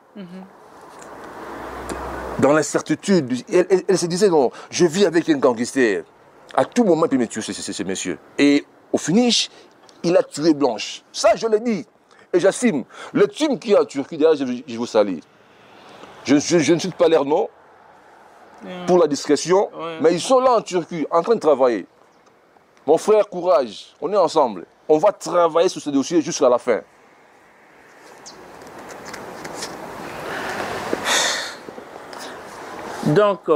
Dans l'incertitude. Elle se disait, non, je vis avec un gangster. À tout moment, il peut me tuer, ce monsieur. Et au finish, il a tué Blanche. Ça, je l'ai dit. Et j'assume. Le team qui est en Turquie, d'ailleurs, je vous salue. Je ne cite pas leur nom pour la discrétion, mais ils sont là en Turquie, en train de travailler. Mon frère, courage, on est ensemble. On va travailler sur ce dossier jusqu'à la fin. Donc,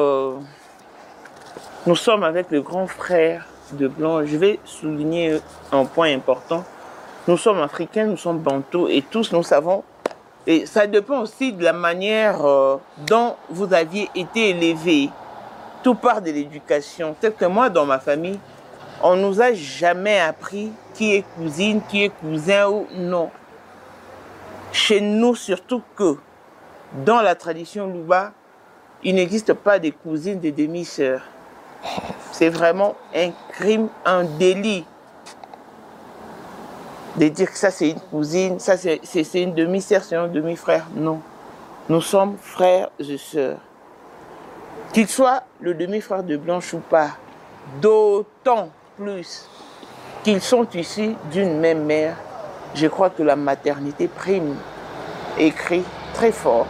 nous sommes avec le grand frère de Blanche. Je vais souligner un point important. Nous sommes africains, nous sommes bantous et tous nous savons. Et ça dépend aussi de la manière dont vous aviez été élevé. Tout part de l'éducation. Tel que moi, dans ma famille, on ne nous a jamais appris qui est cousine, qui est cousin ou non. Chez nous, surtout que dans la tradition Luba, il n'existe pas des cousines, des demi-sœurs. C'est vraiment un crime, un délit. De dire que ça c'est une cousine, ça c'est une demi-sœur, c'est un demi-frère. Non. Nous sommes frères et sœurs. Qu'il soit le demi-frère de Blanche ou pas, d'autant plus qu'ils sont issus d'une même mère, je crois que la maternité prime, écrit très fort.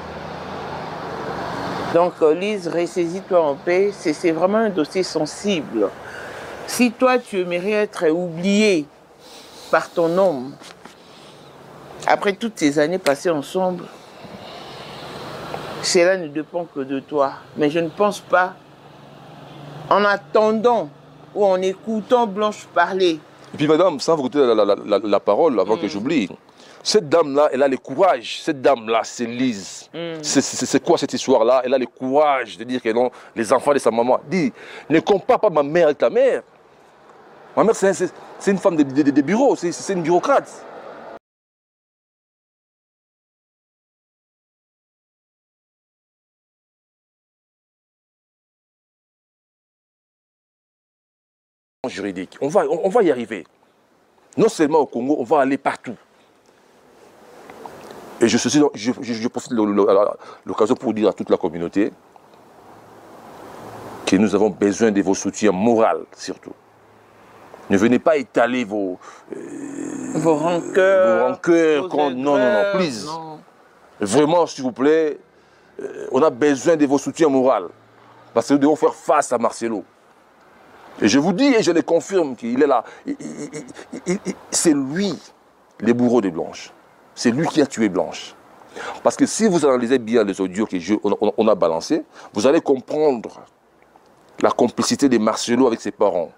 Donc Lise, ressaisis-toi en paix, c'est vraiment un dossier sensible. Si toi tu aimerais être oublié par ton homme, après toutes ces années passées ensemble, cela ne dépend que de toi. Mais je ne pense pas, en attendant ou en écoutant Blanche parler. Et puis madame, sans vous écouter la parole, avant que j'oublie, cette dame-là, elle a le courage. Cette dame-là, c'est Lise. C'est quoi cette histoire-là? Elle a le courage de dire que non, les enfants de sa maman. Dis, ne compare pas ma mère avec ta mère. Ma mère, c'est une femme de bureau, c'est une bureaucrate. Juridique. On va y arriver. Non seulement au Congo, on va aller partout. Et je profite de l'occasion pour dire à toute la communauté que nous avons besoin de vos soutiens moraux, surtout. Ne venez pas étaler vos rancœurs. Non, please. Non. Vraiment, s'il vous plaît, on a besoin de vos soutiens moraux. Parce que nous devons faire face à Marcelo. Et je vous dis, et je le confirme, qu'il est là. C'est lui, le bourreau de Blanche. C'est lui qui a tué Blanche. Parce que si vous analysez bien les audios qu'on a balancés, vous allez comprendre la complicité de Marcelo avec ses parents.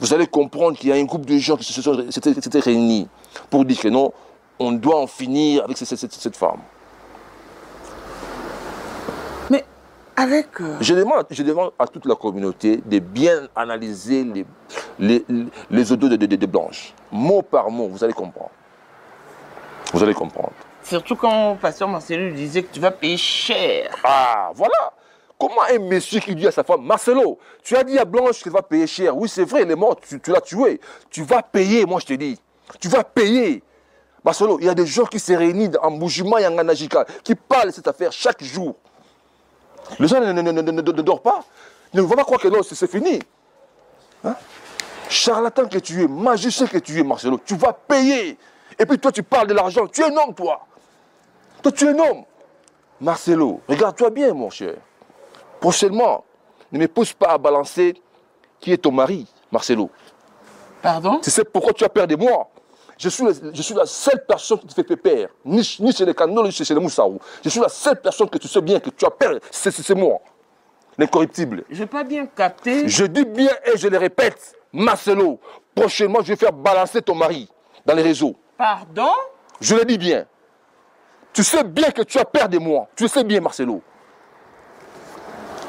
Vous allez comprendre qu'il y a un groupe de gens qui s'étaient réunis pour dire que non, on doit en finir avec cette femme. Mais avec... Je demande à toute la communauté de bien analyser les audios de Blanche. Mot par mot, vous allez comprendre. Vous allez comprendre. Surtout quand Pasteur Marcelo disait que tu vas payer cher. Ah, voilà. Comment un monsieur qui dit à sa femme, Marcelo, tu as dit à Blanche qu'il va payer cher. Oui, c'est vrai, elle est morte, tu l'as tué. Tu vas payer, moi je te dis. Tu vas payer. Marcelo, il y a des gens qui se réunissent en Boujima et en Anajika, qui parlent de cette affaire chaque jour. Les gens ne dorment pas. Ne vont pas croire que non, c'est fini. Hein? Charlatan que tu es, magicien que tu es, Marcelo, tu vas payer. Et puis toi, tu parles de l'argent. Tu es un homme, toi. Toi, tu es un homme. Marcelo, regarde-toi bien, mon cher. Prochainement, ne me pousse pas à balancer qui est ton mari, Marcelo. Pardon? Tu sais pourquoi tu as peur de moi? Je suis la seule personne qui te fait pépère. Ni chez les Kano, ni chez les Moussaou. Je suis la seule personne que tu sais bien que tu as peur. C'est moi. L'incorruptible. Je n'ai pas bien capté. Je dis bien et je le répète, Marcelo, prochainement, je vais faire balancer ton mari dans les réseaux. Pardon? Je le dis bien. Tu sais bien que tu as peur de moi. Tu le sais bien, Marcelo.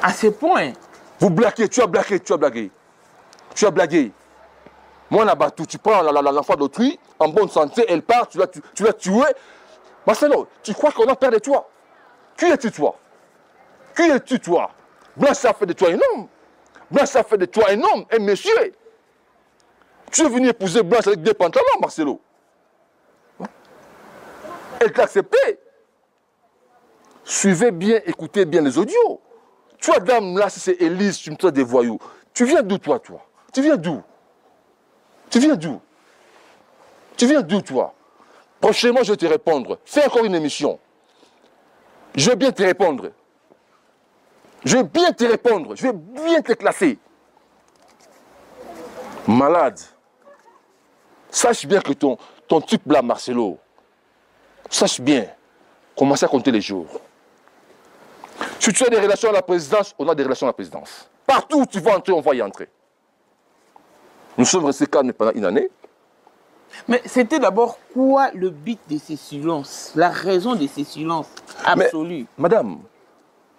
À ce point? Vous blaguez, tu as blagué, tu as blagué. Tu as blagué. Moi, Nabatou, tu prends l'enfant d'autrui, en bonne santé, elle part, tu l'as tué. Marcelo, tu crois qu'on a peur de toi? Qui es-tu, toi? Qui es-tu, toi? Blanche a fait de toi un homme. Blanche a fait de toi un homme, un monsieur. Tu es venu épouser Blanche avec des pantalons, Marcelo. Elle t'a accepté. Suivez bien, écoutez bien les audios. Toi, dame, là, si c'est Élise, tu me traites des voyous. Tu viens d'où, toi? Tu viens d'où? Tu viens d'où? Tu viens d'où, toi? Prochainement, je vais te répondre. Fais encore une émission. Je vais bien te répondre. Je vais bien te répondre. Je vais bien te classer. Malade. Sache bien que ton type là, Marcelo, sache bien. Commencez à compter les jours. Si tu as des relations à la présidence, on a des relations à la présidence. Partout où tu vas entrer, on va y entrer. Nous sommes restés calmes pendant une année. Mais c'était d'abord quoi le but de ces silences? La raison de ces silences absolus? Madame.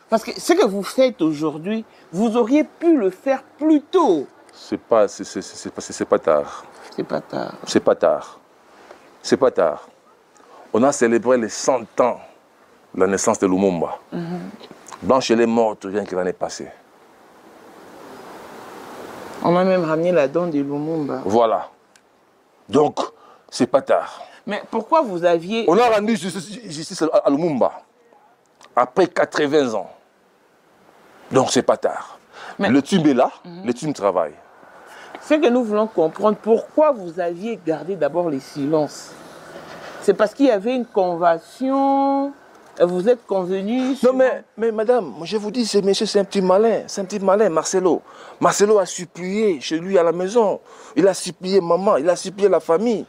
Parce que ce que vous faites aujourd'hui, vous auriez pu le faire plus tôt. C'est pas tard. C'est pas tard. C'est pas tard. C'est pas tard. On a célébré les 100 ans de la naissance de Lumumba. Blanche, elle est morte rien que l'année passée. On m'a même ramené la dent de Lumumba. Voilà. Donc, c'est pas tard. Mais pourquoi vous aviez... On a rendu justice à Lumumba après 80 ans. Donc, c'est pas tard. Mais le team est là, le team travaille. Ce que nous voulons comprendre, pourquoi vous aviez gardé d'abord les silences? C'est parce qu'il y avait une convention, vous êtes convenus... Non, mais madame, je vous dis, ce monsieur, c'est un petit malin, Marcelo. Marcelo a supplié chez lui à la maison. Il a supplié maman, il a supplié la famille.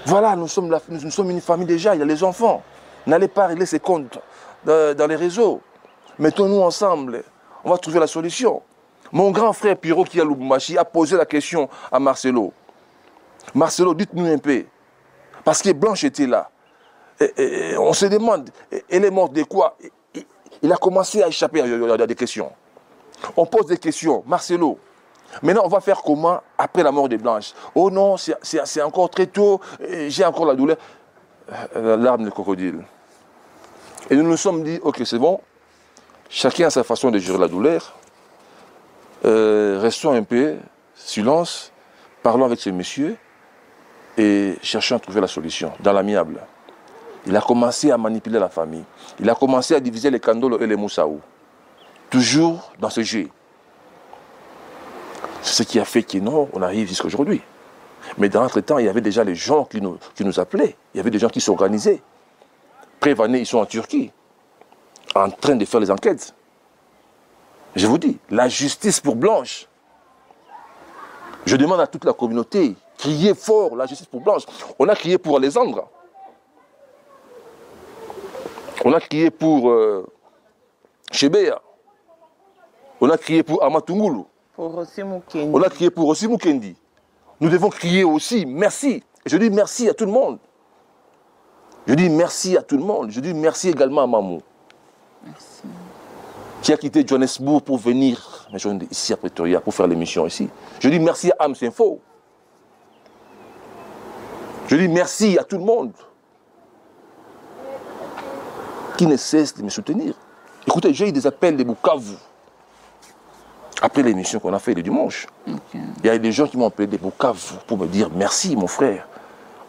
Voilà, nous sommes une famille déjà, il y a les enfants. N'allez pas régler ses comptes dans les réseaux. Mettons-nous ensemble, on va trouver la solution. Mon grand frère Piro qui est à Lubumbashi a posé la question à Marcelo. Marcelo, dites-nous un peu. Parce que Blanche était là. Et on se demande, elle est morte de quoi? Il a commencé à échapper à des questions. On pose des questions. Marcelo, maintenant on va faire comment après la mort de Blanche? Oh non, c'est encore très tôt, j'ai encore la douleur. L'arme de crocodile. Et nous nous sommes dit, ok, c'est bon. Chacun a sa façon de gérer la douleur. Restons un peu, silence, parlons avec ce monsieur et cherchons à trouver la solution dans l'amiable. Il a commencé à manipuler la famille. Il a commencé à diviser les Kandolo et les Moussaou. Toujours dans ce jeu. C'est ce qui a fait que non, on arrive jusqu'à aujourd'hui. Mais dans l'entretemps, il y avait déjà les gens qui nous appelaient. Il y avait des gens qui s'organisaient. Prévanés, ils sont en Turquie, en train de faire les enquêtes. Je vous dis, la justice pour Blanche. Je demande à toute la communauté, criez fort la justice pour Blanche. On a crié pour Alexandre. On a crié pour Chebea. On a crié pour Amatungulu. On a crié pour Rossi Mukendi. Nous devons crier aussi merci. Je dis merci à tout le monde. Je dis merci à tout le monde. Je dis merci également à Mamou. Merci. Qui a quitté Johannesburg pour venir ici à Pretoria pour faire l'émission ici. Je dis merci à Ams Info. Je dis merci à tout le monde qui ne cesse de me soutenir. Écoutez, j'ai eu des appels de Bukavu après l'émission qu'on a fait le dimanche. Okay. Il y a des gens qui m'ont appelé de Bukavu pour me dire merci mon frère.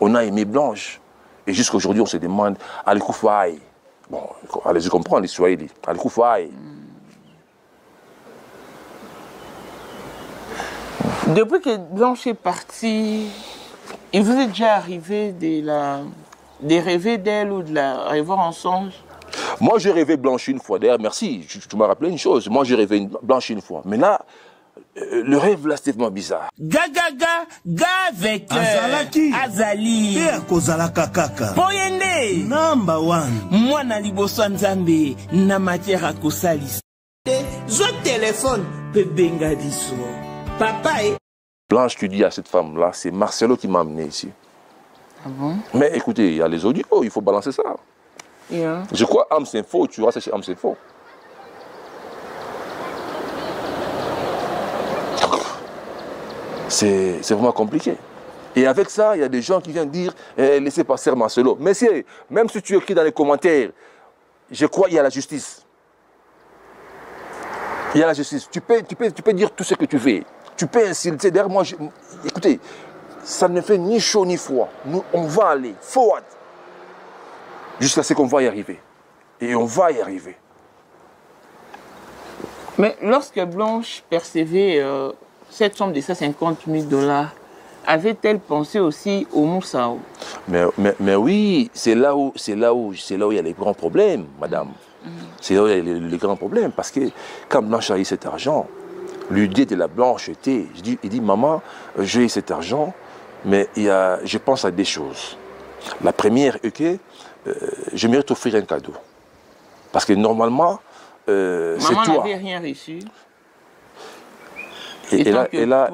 On a aimé Blanche. Et jusqu'à aujourd'hui, on se demande Alikoufaï. Bon, allez-y comprendre les Swahili. Alikoufaï. Depuis que Blanche est partie, il vous est déjà arrivé de rêver d'elle ou de la revoir en songe? Moi, j'ai rêvé Blanche une fois. D'ailleurs, merci, tu m'as rappelé une chose. Moi, j'ai rêvé Blanche une fois. Mais là, le rêve, là, c'était vraiment bizarre. Ga avec Azalaki. Azali. Père Kozalaka Kaka. Poyende. Number one. Mwana liboso nzambe na matière à kosalisa. Zo téléphone pe benga diso. Papa est... Blanche, tu dis à cette femme-là, c'est Marcelo qui m'a amené ici. Ah bon? Mais écoutez, il y a les audios, il faut balancer ça. Yeah. Je crois Ams Info, tu vois, c'est chez Ams Info. C'est vraiment compliqué. Et avec ça, il y a des gens qui viennent dire laissez passer Marcelo. Messieurs, même si tu écris dans les commentaires, je crois qu'il y a la justice. Il y a la justice. Tu peux dire tout ce que tu veux. Tu peux insulter. D'ailleurs, moi, écoutez, ça ne fait ni chaud ni froid. Nous, on va aller forward jusqu'à ce qu'on va y arriver. Et on va y arriver. Mais lorsque Blanche percevait cette somme de 150 000 $, avait-elle pensé aussi au Moussaou? Mais oui, c'est là où il y a les grands problèmes, madame. C'est là où il y a les grands problèmes. Parce que quand Blanche a eu cet argent, l'idée de la Blanche était, il dit, maman, j'ai eu cet argent, mais je pense à des choses. La première est que j'aimerais t'offrir un cadeau. Parce que normalement, c'est toi. Maman n'avait rien reçu. Et là,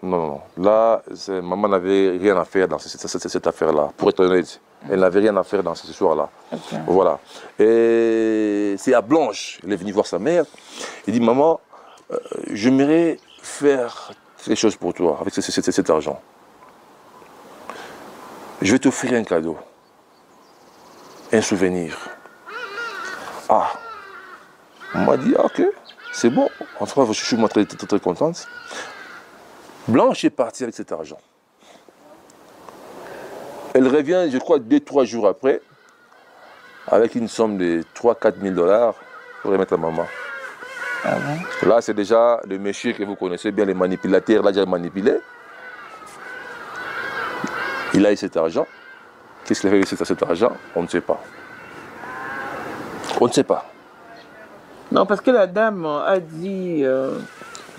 non. Là, maman n'avait rien à faire dans cette affaire-là. Pour être honnête, elle n'avait rien à faire dans ce soir-là. Okay. Voilà. Et c'est à Blanche, elle est venue voir sa mère. Il dit, maman, j'aimerais faire quelque chose pour toi avec cet argent. Je vais t'offrir un cadeau, un souvenir. Ah, on m'a dit, ok, c'est bon. En tout cas, je suis très contente. Blanche est partie avec cet argent. Elle revient, je crois, 2-3 jours après, avec une somme de 3-4 000 $ pour remettre à maman. Ah bon? Là, c'est déjà le monsieur que vous connaissez bien, les manipulateurs, là, déjà manipulé. Il a eu cet argent. Qu'est-ce qu'il a fait avec cet argent? On ne sait pas. On ne sait pas. Non, parce que la dame a dit,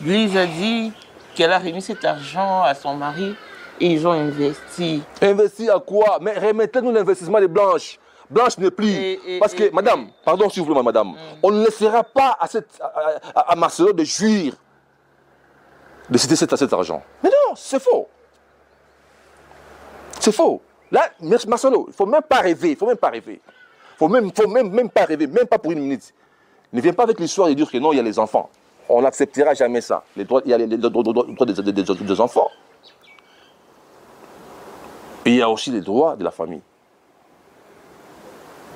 Lise a dit qu'elle a remis cet argent à son mari et ils ont investi. Investi à quoi? Mais remettez-nous l'investissement de Blanche. Blanche n'est plus. Parce que, madame, pardon s'il vous plaît, madame, on ne laissera pas à Marcelo de jouir de citer cet argent. Mais non, c'est faux. C'est faux. Là, Marcelo, il ne faut même pas rêver. Il ne faut même pas rêver. Il ne faut même pas rêver, même pas pour une minute. Ne viens pas avec l'histoire de dire que non, il y a les enfants. On n'acceptera jamais ça. Il y a les droits des enfants. Et il y a aussi les droits de la famille.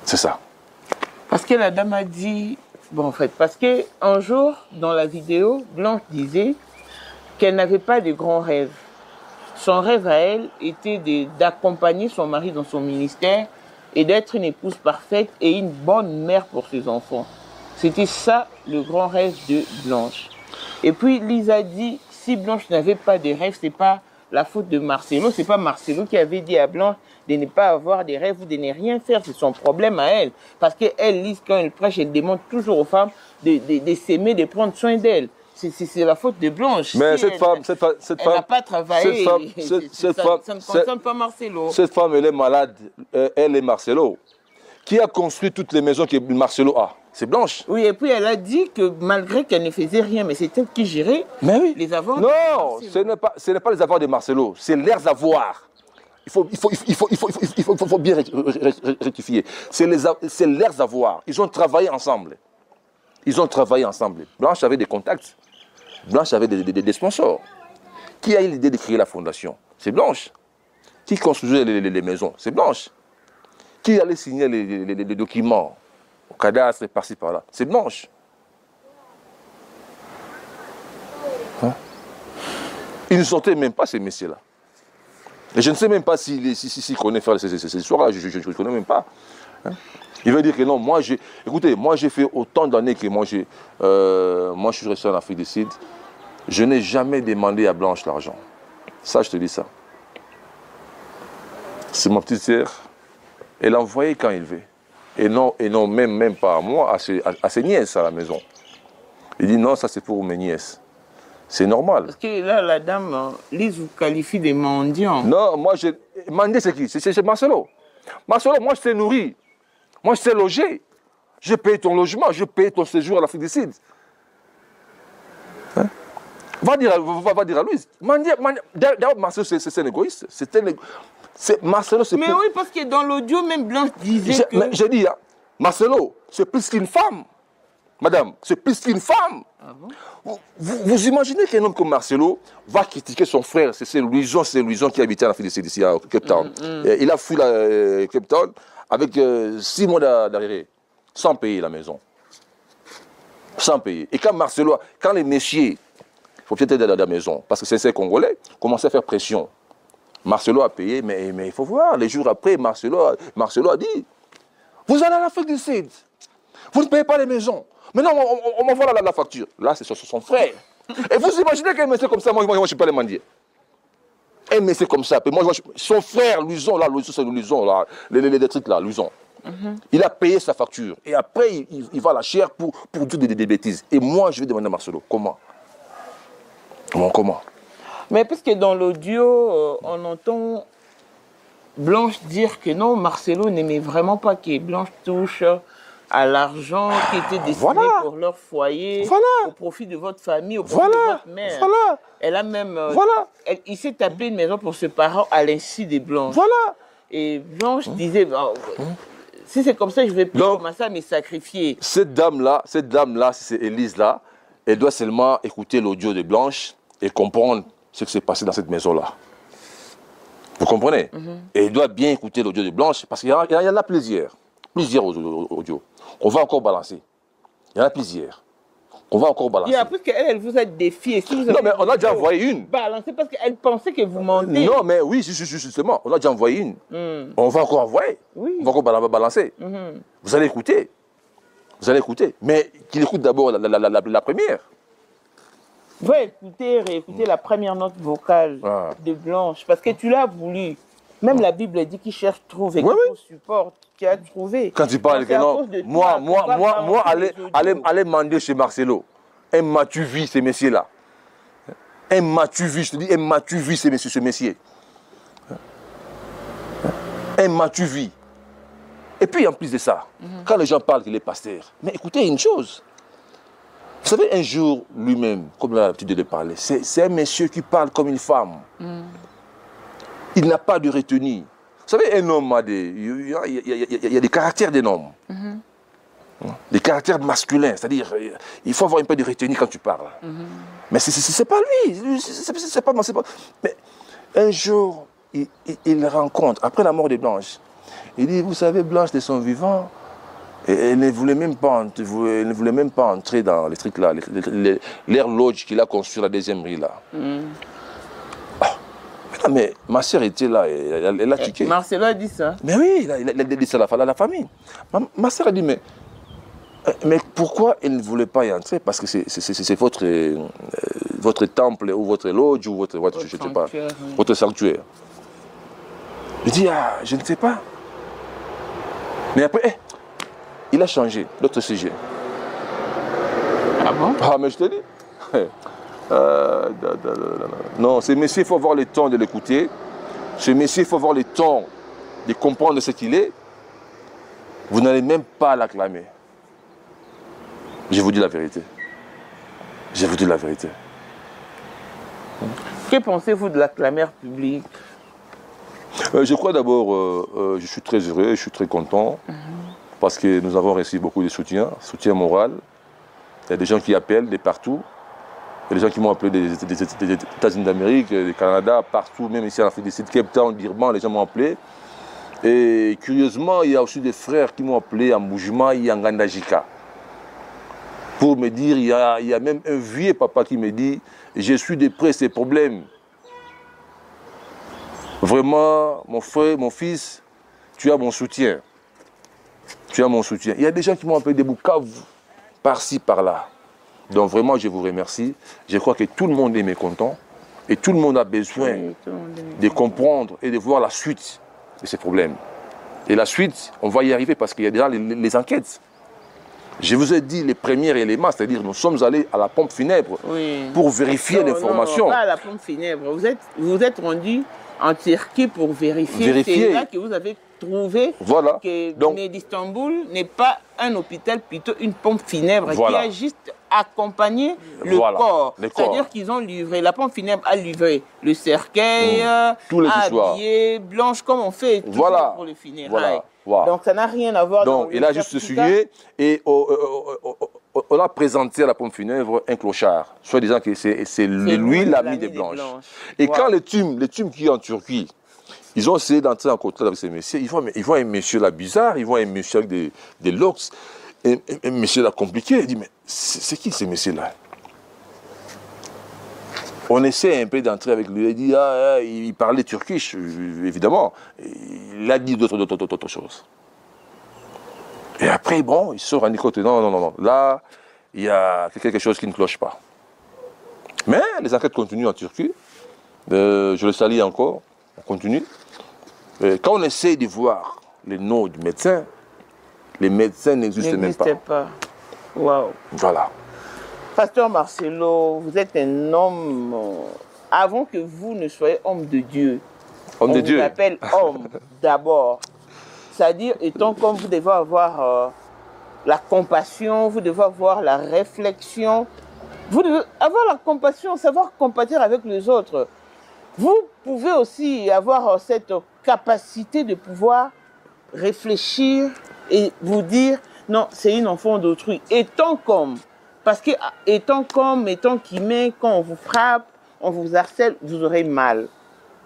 C'est ça. Parce que la dame a dit, bon en fait, parce qu'un jour, dans la vidéo, Blanche disait qu'elle n'avait pas de grands rêves. Son rêve à elle était d'accompagner son mari dans son ministère et d'être une épouse parfaite et une bonne mère pour ses enfants. C'était ça le grand rêve de Blanche. Et puis Lise a dit, si Blanche n'avait pas de rêves, c'est pas la faute de Marcelo, c'est pas Marcelo qui avait dit à Blanche de ne pas avoir des rêves ou de ne rien faire, c'est son problème à elle. Parce qu'elle, Lise, quand elle prêche, elle demande toujours aux femmes de s'aimer, de prendre soin d'elle. C'est la faute de Blanche. Mais si cette femme, elle n'a pas travaillé, ça ne concerne pas Marcelo. Cette femme, elle est malade, elle est Marcelo. Qui a construit toutes les maisons que Marcelo a? C'est Blanche. Oui, et puis elle a dit que malgré qu'elle ne faisait rien, mais c'est elle qui gérait les avoirs. Non, ce n'est pas les avoirs de Marcelo, c'est leurs avoirs. Il faut bien rectifier. C'est leurs avoirs. Ils ont travaillé ensemble. Ils ont travaillé ensemble. Blanche avait des contacts. Blanche avait des sponsors. Qui a eu l'idée de créer la fondation? C'est Blanche. Qui construisait les maisons? C'est Blanche. Qui allait signer les documents au cadastre, par-ci, par-là? C'est Blanche. Hein? Ils ne sortaient même pas, ces messieurs-là. Et je ne sais même pas s'ils connaissent faire ces histoires-là. Je ne connais même pas. Hein? Il veut dire que non, écoutez, moi j'ai fait autant d'années que moi je suis resté en Afrique du Sud. Je n'ai jamais demandé à Blanche l'argent. Ça, je te dis ça. C'est ma petite sœur. Elle a envoyé quand il veut. Et non même pas à moi, à ses nièces à la maison. Il dit non, ça c'est pour mes nièces. C'est normal. Parce que là, la dame, Lise vous qualifie de mendiant. Non, mendiant c'est qui? C'est Marcelo. Marcelo, moi je t'ai nourri. Moi je t'ai logé. Je paye ton logement, je paye ton séjour à l'Afrique du Sud. Hein? Va dire à Louise. D'ailleurs, Marcelo c'est un égoïste. Marcelo, mais oui, parce que dans l'audio, même Blanche disait que... J'ai dit, hein, Marcelo, c'est plus qu'une femme. Madame, c'est plus qu'une femme. Ah bon? Vous imaginez qu'un homme comme Marcelo va critiquer son frère? C'est Louison qui habitait en Afrique du Sud, ici à Cape Town. Il a fui Cape Town avec 6 mois d'arrière, sans payer la maison. Sans payer. Et quand les messieurs, il faut peut-être aider à la maison, parce que c'est ces Congolais, commençaient à faire pression. Marcelo a payé, mais il faut voir, les jours après, Marcelo a dit, vous allez à l'Afrique du Sud, vous ne payez pas les maisons. Maintenant, on m'envoie la facture. Là, c'est son frère. Et vous imaginez qu'un monsieur comme ça, moi je ne suis pas les mendier. Un monsieur comme ça, son frère, Louison, c'est Louison, là, les trucs là, Louison. Il a payé sa facture. Et après, il va à la chair pour dire des bêtises. Et moi, je vais demander à Marcelo, comment? Mais parce que dans l'audio, on entend Blanche dire que non, Marcelo n'aimait vraiment pas que Blanche touche à l'argent qui était destiné pour leur foyer, au profit de votre famille, au profit de votre mère. Elle a même... il s'est tapé une maison pour ses parents à l'insu de Blanche. Et Blanche disait, si c'est comme ça, je vais plus commencer à me sacrifier. Cette dame-là, c'est Élise-là, elle doit seulement écouter l'audio de Blanche et comprendre ce qui s'est passé dans cette maison-là. Vous comprenez? Et il doit bien écouter l'audio de Blanche, parce qu'il y en a plusieurs audios. qu'on va encore balancer. Il y en a plusieurs. Qu'on va encore balancer. Et après qu'elle vous a défié. Si vous Non, mais on a déjà envoyé une. Balancer parce qu'elle pensait que vous mentez. Non, mais oui, justement, on a déjà envoyé une. On va encore envoyer. Oui. On va encore balancer. Vous allez écouter. Vous allez écouter. Mais qu'il écoute d'abord la première. Va écouter, réécouter la première note vocale de Blanche. Parce que tu l'as voulu. Même la Bible dit qu'il cherche, trouve et qu'il supporte. Tu as trouvé. Quand tu parles, moi, allez demander chez Marcelo. M'as-tu vu ces messieurs-là? M'as-tu vu, je te dis, m'as-tu vu ces messieurs? M'as-tu vu? Et puis en plus de ça, quand les gens parlent qu'il est pasteur, mais écoutez une chose. Vous savez, un jour, lui-même, comme il a l'habitude de parler, c'est un monsieur qui parle comme une femme. Il n'a pas de retenue. Vous savez, un homme a il y a des caractères d'un homme. Des caractères masculins. C'est-à-dire, il faut avoir un peu de retenue quand tu parles. Mais c'est pas lui. C'est pas moi. Mais un jour, il rencontre, après la mort de Blanche, il dit, vous savez, Blanche de son vivant, elle ne voulait même pas entrer dans les trucs là, l'air lodge qu'il a construit la deuxième rue là. Mais ma soeur était là, elle a tiqué. Marcelo a dit ça. Mais oui, il a dit ça à la famille. Ma soeur a dit, mais pourquoi elle ne voulait pas y entrer? Parce que c'est votre temple ou votre lodge ou votre je sais pas, votre sanctuaire. Je dis, je ne sais pas. Mais après, il a changé d'autres sujets. Ah bon? Ah, mais je te dis. Non, ce monsieur, il faut avoir le temps de l'écouter. Ce monsieur, il faut avoir le temps de comprendre ce qu'il est. Vous n'allez même pas l'acclamer. Je vous dis la vérité. Je vous dis la vérité. Que pensez-vous de la clameur publique? Je crois d'abord, je suis très heureux, je suis très content. Parce que nous avons reçu beaucoup de soutien moral. Il y a des gens qui appellent de partout. Il y a des gens qui m'ont appelé des États-Unis d'Amérique, du Canada, partout, même ici en Afrique du Sud, Cape Town, Durban, les gens m'ont appelé. Et curieusement, il y a aussi des frères qui m'ont appelé à Moujima et en Gandajika. Pour me dire, il y a même un vieux papa qui me dit, je suis dépressé, ces problèmes. Vraiment, mon frère, mon fils, tu as mon soutien. Tu as mon soutien. Il y a des gens qui m'ont appelé des Bukavu, par-ci, par-là. Donc vraiment, je vous remercie. Je crois que tout le monde est mécontent et tout le monde a besoin de comprendre et de voir la suite de ces problèmes. Et la suite, on va y arriver parce qu'il y a déjà les enquêtes. Je vous ai dit les premiers éléments, c'est-à-dire nous sommes allés à la pompe funèbre pour vérifier l'information. Non, pas à la pompe funèbre. Vous êtes rendu en Turquie pour vérifier. C'est là que vous avez trouvé que Med-Istanbul n'est pas un hôpital, plutôt une pompe funèbre qui a juste accompagné le corps. C'est-à-dire qu'ils ont livré, la pompe funèbre a livré le cercueil, habillé, Blanche, comme on fait toujours pour les funérailles. Donc ça n'a rien à voir. Donc il a juste signé et on a présenté à la pompe funèbre un clochard, soit disant que c'est lui l'ami de Blanche. Et quand le team qui est en Turquie, ils ont essayé d'entrer en contact avec ces messieurs, ils voient un monsieur là bizarre, ils voient un monsieur avec des locks, un monsieur là compliqué, il dit mais c'est qui ces messieurs là? On essaie un peu d'entrer avec lui, il dit il parlait turquish, évidemment, il a dit d'autres choses. Et après, bon, il se sont rendus compte, non, là, il y a quelque chose qui ne cloche pas. Mais les enquêtes continuent en Turquie, je le salue encore, on continue. Quand on essaie de voir les noms du médecin, les médecins n'existent même pas. Waouh. Voilà. Pasteur Marcelo, vous êtes un homme, avant que vous ne soyez homme de Dieu, on vous appelle homme d'abord. C'est-à-dire, étant comme vous devez avoir la compassion, vous devez avoir la réflexion, vous devez avoir la compassion, savoir compatir avec les autres. Vous pouvez aussi avoir cette capacité de pouvoir réfléchir et vous dire, non, c'est une enfant d'autrui. Étant comme, parce que étant qui met, quand on vous frappe, on vous harcèle, vous aurez mal.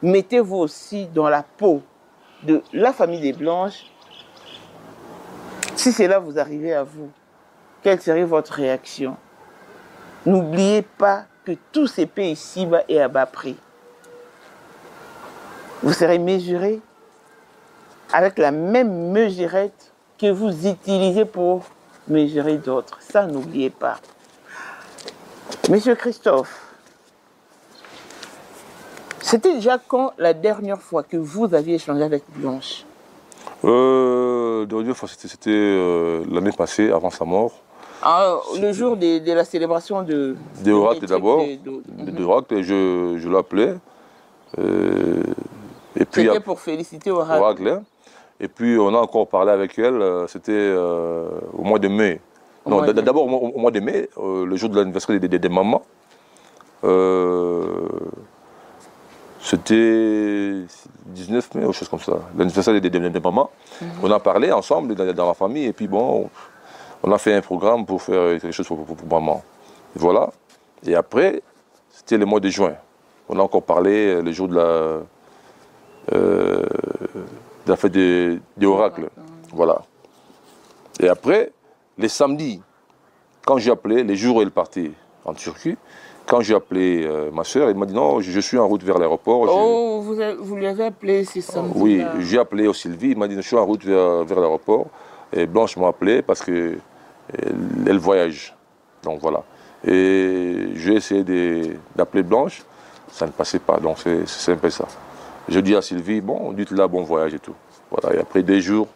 Mettez-vous aussi dans la peau de la famille des Blanches. Si cela vous arrivait à vous, quelle serait votre réaction? N'oubliez pas que tout se paie ici-bas et à bas prix. Vous serez mesuré avec la même mesurette que vous utilisez pour mesurer d'autres. Ça, n'oubliez pas. Monsieur Christophe, c'était déjà quand la dernière fois que vous aviez échangé avec Blanche? La dernière fois, c'était l'année passée, avant sa mort. Ah, le jour de la célébration de Oracle d'abord. Oracle, je l'appelais. C'était pour féliciter Oracle. Et puis on a encore parlé avec elle, c'était au mois de mai. Non, d'abord au mois de mai, le jour de l'anniversaire des mamans. C'était 19 mai ou chose comme ça, l'anniversaire des mamans. On a parlé ensemble dans la famille et puis bon, on a fait un programme pour faire quelque chose pour maman. Et voilà. Et après, c'était le mois de juin. On a encore parlé le jour de la fête des oracles. Voilà. Et après, les samedis, quand j'ai appelé, les jours où elle partait en Turquie, quand j'ai appelé ma soeur, elle m'a dit non, je suis en route vers l'aéroport. Oh, vous lui avez appelé ces samedis? Oui, j'ai appelé au Sylvie, il m'a dit je suis en route vers l'aéroport. Et Blanche m'a appelé parce que elle voyage. Donc voilà. Et j'ai essayé d'appeler Blanche, ça ne passait pas, donc c'est un peu ça. Je dis à Sylvie, bon, dites-là bon voyage et tout. Voilà. Et après 2 jours,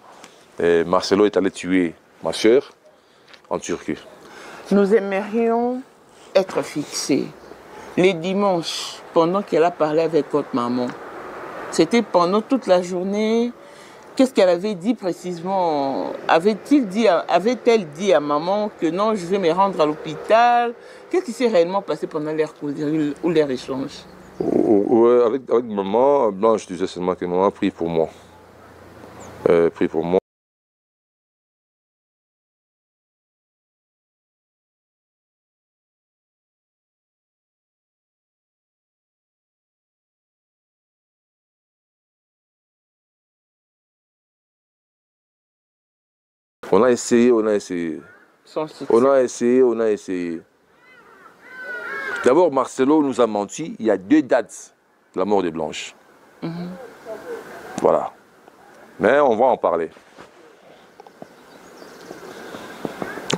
Marcelo est allé tuer ma soeur en Turquie. Nous aimerions être fixés. Les dimanches, pendant qu'elle a parlé avec votre maman, c'était pendant toute la journée. Qu'est-ce qu'elle avait dit précisément? Avait-elle dit à maman que non, je vais me rendre à l'hôpital? Qu'est-ce qui s'est réellement passé pendant leur causerie ou leur échange? Ouais, avec maman, Blanche disait seulement que maman prie pour moi. Prie pour moi. On a essayé. On a essayé. D'abord, Marcelo nous a menti. Il y a 2 dates de la mort de Blanche. Voilà. Mais on va en parler.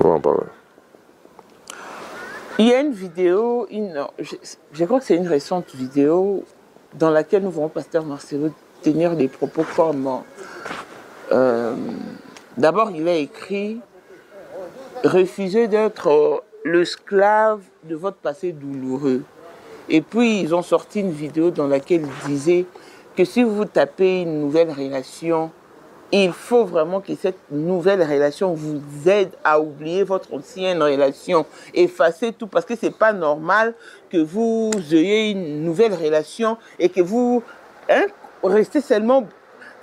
On va en parler. Il y a une vidéo, je crois que c'est une récente vidéo, dans laquelle nous voyons Pasteur Marcelo tenir des propos comme... D'abord, il a écrit « Refusez d'être l'esclave de votre passé douloureux ». Et puis, ils ont sorti une vidéo dans laquelle ils disaient que si vous tapez une nouvelle relation, il faut vraiment que cette nouvelle relation vous aide à oublier votre ancienne relation. Effacez tout, parce que ce n'est pas normal que vous ayez une nouvelle relation et que vous restez seulement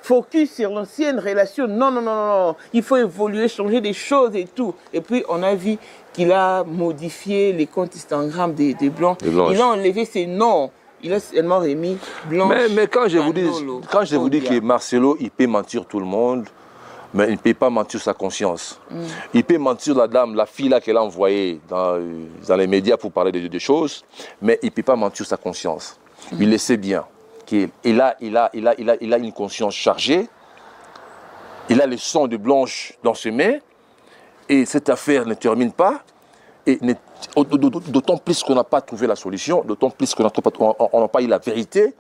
focus sur l'ancienne relation. Non, non, non, non. Il faut évoluer, changer des choses et tout. Et puis, on a vu qu'il a modifié les comptes Instagram des Blancs. Il a enlevé ses noms. Il a seulement remis Blanche. Mais quand je vous dis que Marcelo, il peut mentir tout le monde, mais il ne peut pas mentir sa conscience. Il peut mentir la dame, la fille là qu'elle a envoyée dans les médias pour parler de choses, mais il ne peut pas mentir sa conscience. Il le sait bien. Il a une conscience chargée. Il a le sang de Blanche dans ses mains. Et cette affaire ne termine pas. Et d'autant plus qu'on n'a pas trouvé la solution, d'autant plus qu'on n'a pas eu la vérité.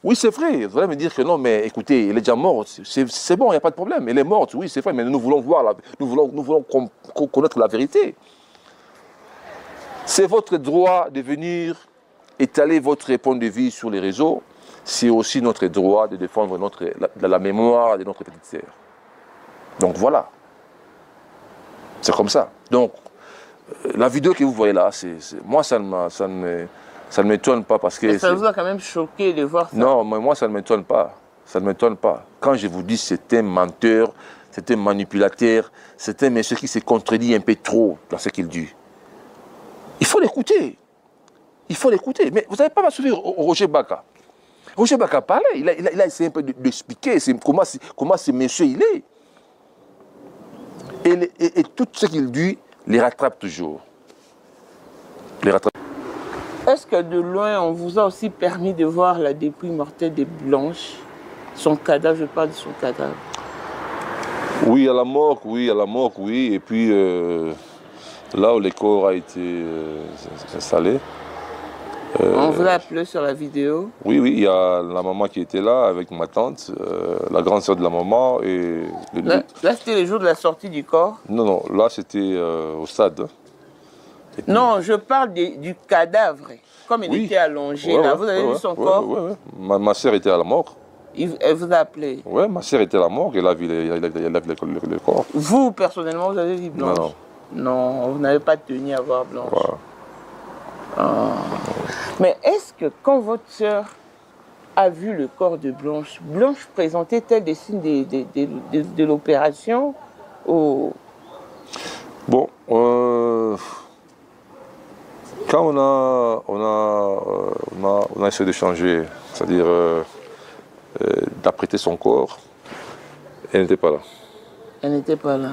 Oui, c'est vrai. Vous allez me dire que non, mais écoutez, elle est déjà morte. C'est bon, il n'y a pas de problème. Elle est morte, oui, c'est vrai, mais nous voulons voir, nous voulons connaître la vérité. C'est votre droit de venir étaler votre point de vue sur les réseaux. C'est aussi notre droit de défendre la mémoire de notre petite sœur. Donc voilà. C'est comme ça. Donc, la vidéo que vous voyez là, moi, ça ne m'étonne pas parce que... Ça vous a quand même choqué de voir ça? Non, mais moi, ça ne m'étonne pas. Ça ne m'étonne pas. Quand je vous dis c'est un menteur, c'est un manipulateur, c'est un monsieur qui se contredit un peu trop dans ce qu'il dit. Il faut l'écouter. Il faut l'écouter. Mais vous n'avez pas à suivre Roger Baka. Roger Baka parlait. Il a essayé un peu d'expliquer comment ce monsieur il est. Et tout ce qu'il dit, les rattrape toujours. Les rattrape. Est-ce que de loin, on vous a aussi permis de voir la dépouille mortelle de Blanche? Son cadavre, je parle de son cadavre. Oui, à la morgue, oui, à la morgue, oui. Et puis, là où le corps a été installé. On vous a appelé sur la vidéo? Oui, oui, il y a la maman qui était là avec ma tante, la grande soeur de la maman. Et là c'était le jour de la sortie du corps? Non, non, là c'était au stade. Puis... Non, je parle du cadavre. Comme il était allongé, là, vous avez vu son corps? Oui. Ma soeur était à la mort. Elle vous a appelé? Oui, ma soeur était à la mort et elle a vu le corps. Vous, personnellement, vous avez vu Blanche? Non, non. Non, vous n'avez pas tenu à voir Blanche. Voilà. Oh. Mais est-ce que quand votre soeur a vu le corps de Blanche, Blanche présentait-elle des signes de l'opération ou... Bon, quand on a essayé de changer, c'est-à-dire d'apprêter son corps, elle n'était pas là. Elle n'était pas là.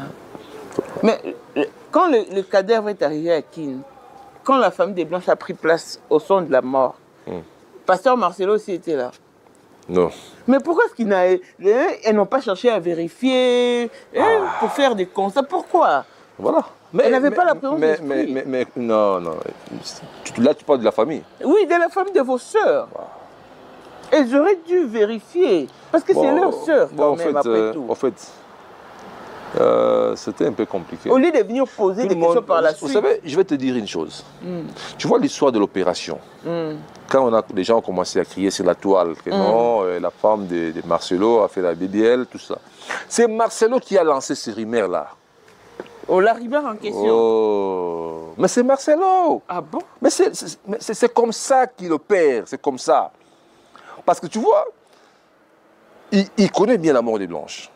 Mais quand le cadavre est arrivé à Kin, quand la famille de Blanche a pris place au son de la mort, Pasteur Marcelo aussi était là. Non. Mais pourquoi est-ce qu'elles n'ont pas cherché à vérifier pour faire des constats? Pourquoi? Voilà. Elle n'avait pas la présence d'esprit. Mais non. Là, tu parles de la famille. Oui, de la famille de vos sœurs. Elles auraient dû vérifier. Parce que c'est leur sœur, quand même, après tout. En fait, c'était un peu compliqué. Au lieu de venir poser des questions par la suite. Vous savez, je vais te dire une chose. Tu vois l'histoire de l'opération. Quand les gens ont commencé à crier sur la toile que non, la femme de Marcelo a fait la BBL, tout ça. C'est Marcelo qui a lancé ces rumeurs-là. Oh, la rumeur en question. Oh, mais c'est Marcelo. Ah bon? Mais c'est comme ça qu'il opère, c'est comme ça. Parce que tu vois, il connaît bien la mort de Blanche.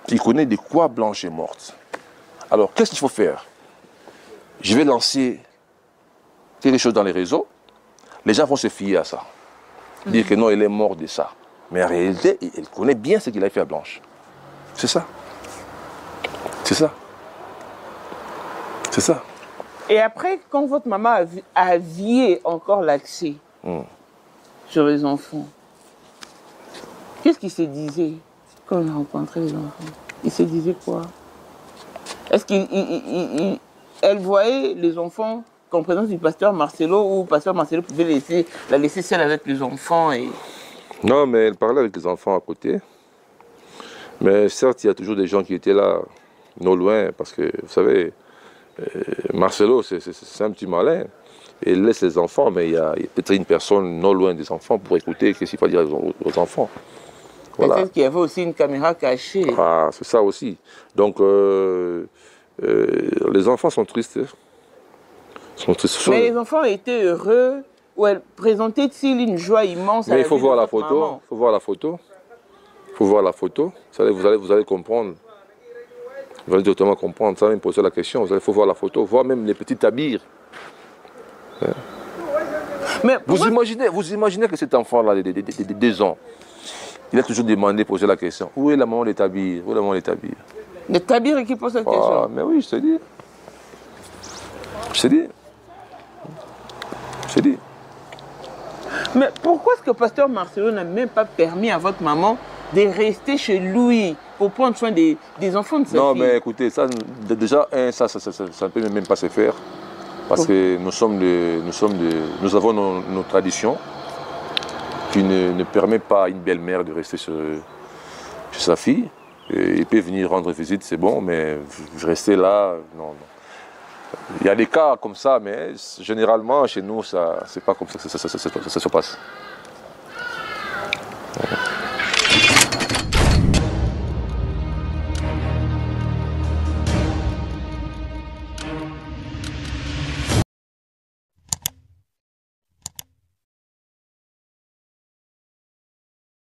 Il connaît de quoi Blanche est morte. Alors, qu'est-ce qu'il faut faire? Je vais lancer quelque chose dans les réseaux. Les gens vont se fier à ça. Dire que non, il est mort de ça. Mais en réalité, il connaît bien ce qu'il a fait à Blanche. C'est ça. C'est ça. C'est ça. Et après, quand votre maman a avié encore l'accès sur les enfants, qu'est-ce qu'il se disait quand on a rencontré les enfants? Il se disait quoi? Est-ce qu'elle voyait les enfants en présence du pasteur Marcelo ou pasteur Marcelo pouvait la laisser seule avec les enfants et... Non, mais elle parlait avec les enfants à côté. Mais certes, il y a toujours des gens qui étaient là, non loin, parce que, vous savez, Marcelo, c'est un petit malin. Il laisse les enfants, mais il y a peut-être une personne non loin des enfants pour écouter ce qu'il faut dire aux enfants. Voilà. Peut-être qu'il y avait aussi une caméra cachée. Ah, c'est ça aussi. Donc, les enfants sont tristes. Mais les enfants étaient heureux, ou elles présentaient-ils une joie immense? Mais il faut voir la photo. Il faut voir la photo. Il faut voir la photo. Vous allez comprendre. Vous allez directement comprendre. Ça va me poser la question. Il faut voir la photo. Voir même les petits tabires. Mais vous imaginez que cet enfant-là, de 2 ans, il a toujours demandé, posé la question. Où est la maman des tabires? Où est la maman des tabires? Les tabires qui posent cette question? Mais oui, je te dis. Je te dis. Je te dis. Mais pourquoi est-ce que pasteur Marcelo n'a même pas permis à votre maman de rester chez lui pour prendre soin des enfants de sa fille? Non, mais écoutez, ça, déjà, ça ne peut même pas se faire. Parce que nous avons nos traditions qui ne permettent pas à une belle-mère de rester chez sa fille. Il peut venir rendre visite, c'est bon, mais rester là, non. Il y a des cas comme ça, mais généralement, chez nous, c'est pas comme ça que ça se passe.